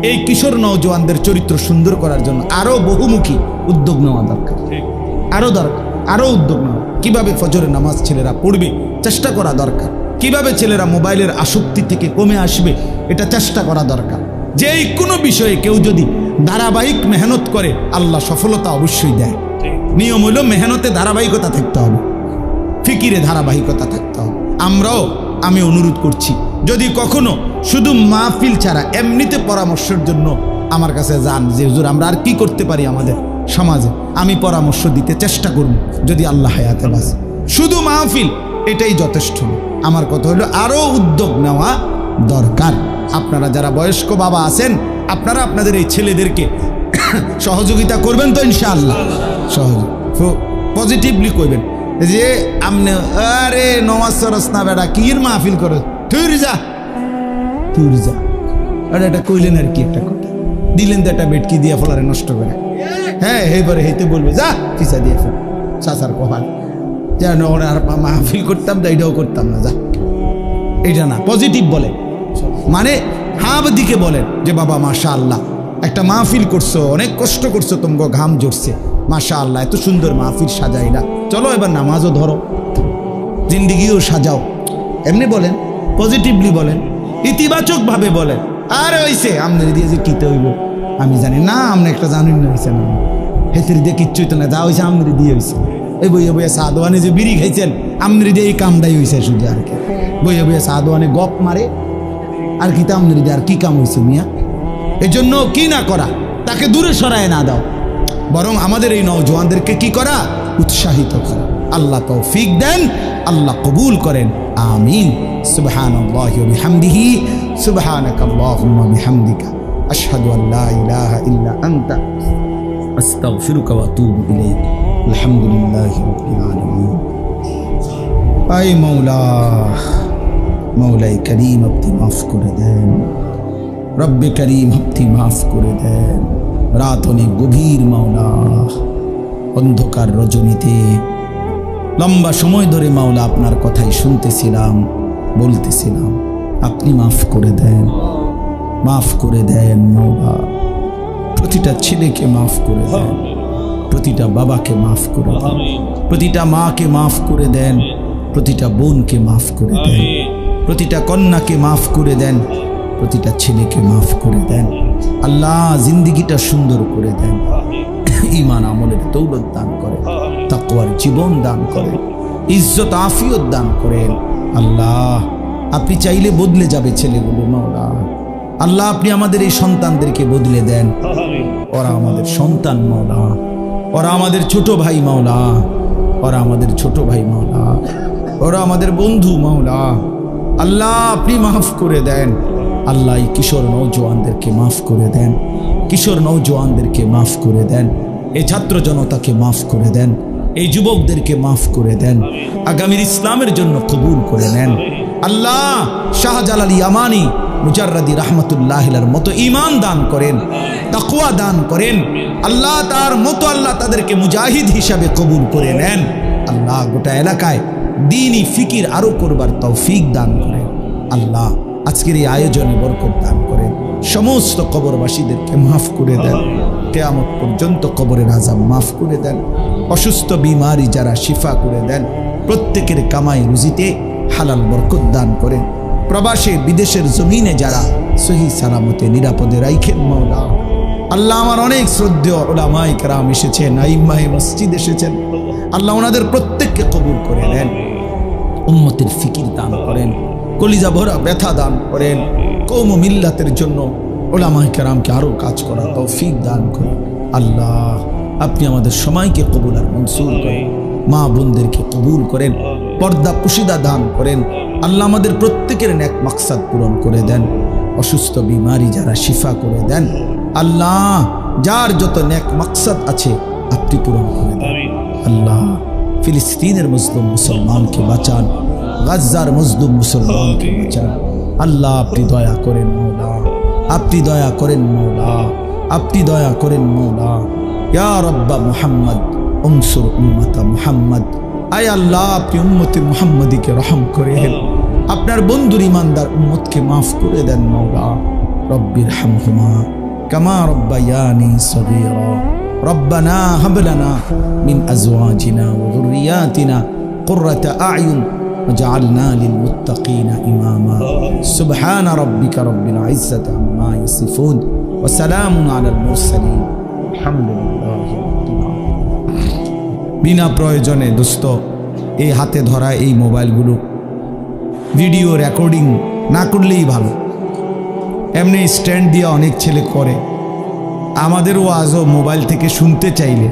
এই কিশোর নওজোয়ানদের চরিত্র সুন্দর করার জন্য আরো বহুমুখী উদ্যোগ নেওয়া দরকার, আরো দরকার, আরো উদ্যোগ নেওয়া। কিভাবে ফজরের নামাজ ছেলেরা পড়বে চেষ্টা করা দরকার, কিভাবে ছেলেরা মোবাইলের আসক্তি থেকে কমে আসবে এটা চেষ্টা করা দরকার। যে কোনো বিষয়ে কেউ যদি ধারাবাহিক মেহনত করে আল্লাহ সফলতা অবশ্যই দেয়। নিয়ম হইল মেহনতে ধারাবাহিকতা থাকতে হবে, ফিকিরে ধারাবাহিকতা থাকতে হবে। আমি অনুরোধ করছি, যদি কখনো শুধু মাহফিল ছাড়া এমনিতে পরামর্শের জন্য আমার কাছে যান যে হুজুর আমরা আর কি করতে পারি আমাদের সমাজে, আমি পরামর্শ দিতে চেষ্টা করব যদি আল্লাহ হায়াতে বাঁচে। শুধু মাহফিল এটাই যথেষ্ট না। আমার কথা হলো আরো উদ্যোগ নেওয়া দরকার। আপনারা যারা বয়স্ক বাবা আছেন, আপনারা আপনাদের এই ছেলেদেরকে সহযোগিতা করবেন তো ইনশাআল্লাহ। পজিটিভলি করবেন যে আমনে আরে নমাজ সরস না বেড়া কির মাহফিল করে, তুই যা আর এটা কইলেন আর কি, একটা কথা দিলেন তো একটা বেটকি দিয়ে ফলারে নষ্ট করে। হ্যাঁ, এইবারে হেঁতে বলবে যা ফিসা দিয়ে ফেল, চাচার কপাল যেন ওরা আর মাহফিল করতাম না, এটাও করতাম না, যা। এটা না, পজিটিভ বলে, মানে হাব দিকে বলেন যে বাবা মাশাআল্লাহ একটা মাহফিল করছো, অনেক কষ্ট করছো, তোমাকে ঘাম ঝরছে, মাশাআল্লাহ এত সুন্দর মাহফিল সাজাইলা, চলো এবার নামাজও ধরো, জিন্দিগিও সাজাও। এমনি বলেন, পজিটিভলি বলেন, ইতিবাচক ভাবে বলেন। আর হইছে আমনের দিয়ে যে কিতে হইব আমি জানি না, আপনি একটা জানেন না, হয়েছে না হেতের দিয়ে কিচ্ছুই তো না, যা হয়েছে আমনের দিয়ে হয়েছে। এই বইয়ে বইয়ে সাদওয়ানে যে বিড়ি খাইছেন আমনের দিয়ে এই কামটাই হয়েছে শুধু, আর কি বইয়ে বইয়ে সাদওয়ানে গপ মারে আর কি, তা আমনের দিয়ে আর কি কাম হয়েছে মিয়া? এই জন্য কি না করা, তাকে দূরে সরায় না দাও, বরং আমাদের এই নওজোয়ানদেরকে কি করা, উৎসাহিত করা। আল্লাহ তৌফিক দেন, আল্লাহ কবুল করেন, আমিন। সুবহানাল্লাহি ওয়া বিহামদিহি, সুবহানাকাল্লাহুম্মা বিহামদিকা, আশহাদু আল লা ইলাহা ইল্লা আনতা, আস্তাগফিরুকা ওয়া আতুবু ইলাইক। আলহামদুলিল্লাহি রাব্বিল আলামিন। আই মৌলাই করিম আপনি মাফ করে দেন, রব্বে করিম আপনি মাফ করে দেন। রাত অনেক গভীর মাওলা, অন্ধকার রজনীতে লম্বা সময় ধরে মাওলা আপনার কথাই শুনতেছিলাম, বলতেছিলাম, আপনি মাফ করে দেন, মাফ করে দেন মাওলা। প্রতিটা ছেলেকে মাফ করে দেন, প্রতিটা বাবাকে মাফ করে দেন, আমিন প্রতিটা মাকে মাফ করে দেন, প্রতিটা বোনকে মাফ করে দেন, আমিন প্রতিটা কন্যাকে মাফ করে দেন, প্রতিটা ছেলেকে মাফ করে দেন। আল্লাহ জিন্দিগিটা সুন্দর করে দেন, ঈমান আমলের দৌলত দান করেন, তাকওয়ার জীবন দান করেন, ইজ্জত আফিয়ত দান করেন। আল্লাহ আপনি চাইলে বদলে যাবে ছেলেগুলো মাওলা। আল্লাহ আপনি আমাদের এই সন্তানদেরকে বদলে দেন, আমিন ওরা আমাদের সন্তান মাওলা, ওরা আমাদের ছোট ভাই মাওলা, ওরা আমাদের ছোট ভাই মাওলা, ওরা আমাদের বন্ধু মাওলা। আল্লাহ আপনি মাফ করে দেন। আল্লাহ এই কিশোর নৌজওয়ানদেরকে মাফ করে দেন, কিশোর নৌজওয়ানদেরকে মাফ করে দেন, এই ছাত্র জনতাকে মাফ করে দেন, এই যুবকদেরকে মাফ করে দেন, আগামীর ইসলামের জন্য কবুল করে নেন। আল্লাহ শাহজালাল ইয়ামানি মুজাররাদি রাহমাতুল্লাহির মতো ঈমান দান করেন, তাকওয়া দান করেন। আল্লাহ তার মতো আল্লাহ তাদেরকে মুজাহিদ হিসাবে কবুল করে নেন। আল্লাহ গোটা এলাকায় দ্বীনি ফিকির আরো করবার তৌফিক দান করেন। আল্লাহ আজকের এই আয়োজনে বরকত দান করেন, সমস্ত কবরবাসীদেরকে মাফ করে দেন, কিয়ামত পর্যন্ত কবরের আযাব মাফ করে দেন, অসুস্থ বিমারি যারা শিফা করে দেন, প্রত্যেকের কামাই রুজিতে হালাল বরকত দান করেন। প্রবাসে বিদেশের জমিনে যারা সহি সালামতে নিরাপদে রাইখেন মাওলা। আল্লাহ আমার অনেক শ্রদ্ধেয় উলামায়ে কেরাম এসেছেন, আইম্মায়ে মসজিদ এসেছেন, আল্লাহ ওনাদের প্রত্যেককে কবুল করে নেন, উম্মতের ফিকির দান করেন, কলিজা ভরা ব্যথা দান করেন, কওম ও মিল্লাতের জন্য উলামায়ে কেরামকে আরো কাজ করার তৌফিক দান করেন। আল্লাহ আপনি আমাদের সময়কে কবুল আর মনসুর করেন, মা বোনদেরকে কবুল করেন, পর্দা পুশিদা দান করেন। আল্লাহ আমাদের প্রত্যেকের নেক মাকসাদ পূরণ করে দেন, অসুস্থ বিমারি যারা শিফা করে দেন। আল্লাহ যার যত নেক মাকসাদ আছে আপনি পূরণ করে দেন। আল্লাহ ফিলিস্তিনের মুসলিম মুসলমানকে বাঁচান, গাজ্জার মজলুম মুসলমানকে বাঁচান। আল্লাহ আপনি দয়া করেন মওলা, আপনি দয়া করেন মওলা, আপনি দয়া করেন মওলা। ইয়া রাব্বা মুহাম্মদ উনসুর উম্মাতা মুহাম্মদ। আয় আল্লাহ আপনি উম্মতে মুহাম্মদীকে রহম করেন, আপনার বন্ধুর ইমানদার উম্মতকে মাফ করে দেন মওলা। রব্বির হামহুমা কামা রব্বায়ানি সগীরা। রব্বানা হাব লানা মিন আজওয়াজিনা ওয়া যুররিয়াতিনা কুররাতা আ'য়ুন ওয়াজআলনা লিল মুত্তাকিনা ইমামা। সুবহান রাব্বিকা রব্বিল ইজ্জাতি আম্মা ইয়াসিফুন ওয়া সালামুন আলাল মুরসালিন আলহামদুলিল্লাহি রাব্বিল আলামিন। বিনা প্রয়োজনে দোস্ত এই হাতে ধরা এই মোবাইলগুলো ভিডিও রেকর্ডিং না করলেই ভালো। এমনি স্ট্যান্ড দিয়ে অনেক ছেলে করে, আমাদেরও আজও মোবাইল থেকে শুনতে চাইলে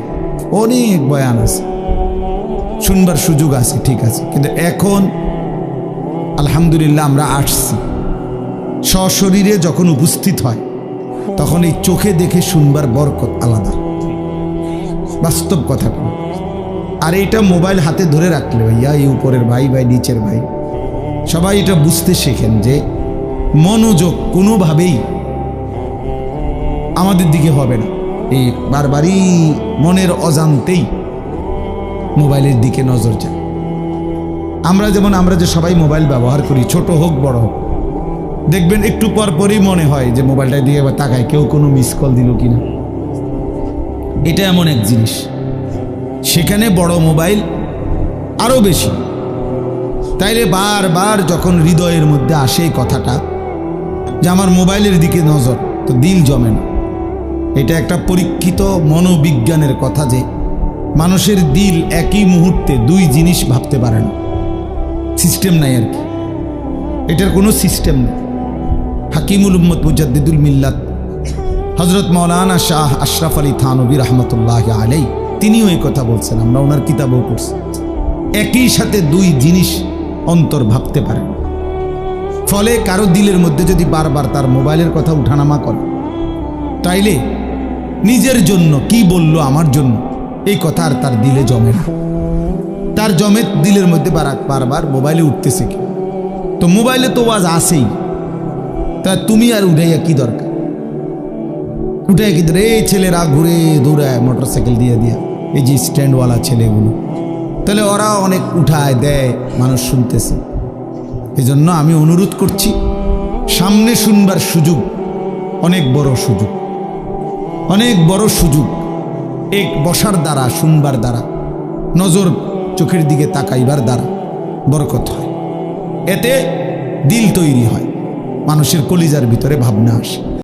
অনেক বয়ান আছে, শুনবার সুযোগ আছে, ঠিক আছে, কিন্তু এখন আলহামদুলিল্লাহ আমরা আসছি, সশরীরে যখন উপস্থিত হয় তখন এই চোখে দেখে শুনবার বরকত আলাদা, বাস্তব কথা। আর এইটা মোবাইল হাতে ধরে রাখলে ভাইয়া, এই উপরের ভাই ভাই নিচের ভাই সবাই এটা বুঝতে শেখেন যে মনোযোগ কোনোভাবেই আমাদের দিকে হবে না। এই বারবারই মনের অজান্তেই মোবাইলের দিকে নজর যায়। আমরা যে সবাই মোবাইল ব্যবহার করি, ছোট হোক বড় হোক, দেখবেন একটু পর পরই মনে হয় যে মোবাইলটা দিয়ে আবার তাকায় কেউ কোনো মিস কল দিল কিনা। এটা এমন এক জিনিস, সেখানে বড় মোবাইল আরো বেশি। তাইলে বারবার যখন হৃদয়ের মধ্যে আসে এই কথাটা যে আমার মোবাইলের দিকে নজর, তো দিল জমে না। এটা একটা পরীক্ষিত মনোবিজ্ঞানের কথা যে মানুষের দিল একই মুহূর্তে দুই জিনিস ভাবতে পারে না, সিস্টেম নাই আর কি, এটার কোনো সিস্টেম নেই। হাকিমুল উম্মত মুজাদ্দিদুল মিল্লাত হযরত মাওলানা শাহ আশরাফ আলী থানভী রহমতুল্লাহ আলাইহি তিনিও এই কথা বলছেন, আমরা ওনার কিতাবও পড়ছি। একই সাথে দুই জিনিস অন্তর ভাবতে পারে না। ফলে কারো দিলের মধ্যে যদি বারবার তার মোবাইলের কথা উঠানামা করে, তাইলে নিজের জন্য কি বলল আমার জন্য এই কথা আর তার দিলে জমে না। তার জমে দিলের মধ্যে বারবার মোবাইলে উঠতেছে কি, তো মোবাইলে তো আওয়াজ আসেই, তা তুমি আর উঠাইয়া কি দরকার, উঠাই কি এই ছেলেরা ঘুরে দৌড়ায় মোটরসাইকেল দিয়ে দিয়া, এই যে স্ট্যান্ডওয়ালা ছেলেগুলো, তাহলে ওরা অনেক উঠায় দেয়, মানুষ শুনতেছে। এই জন্য আমি অনুরোধ করছি, সামনে শুনবার সুযোগ অনেক বড় সুযোগ, অনেক বড় সুযোগ। এক বসার দ্বারা, শুনবার দ্বারা, নজর চোখের দিকে তাকাইবার দ্বারা বরকত হয়। এতে দিল তৈরি হয়, মানুষের কলিজার ভিতরে ভাবনা আসে।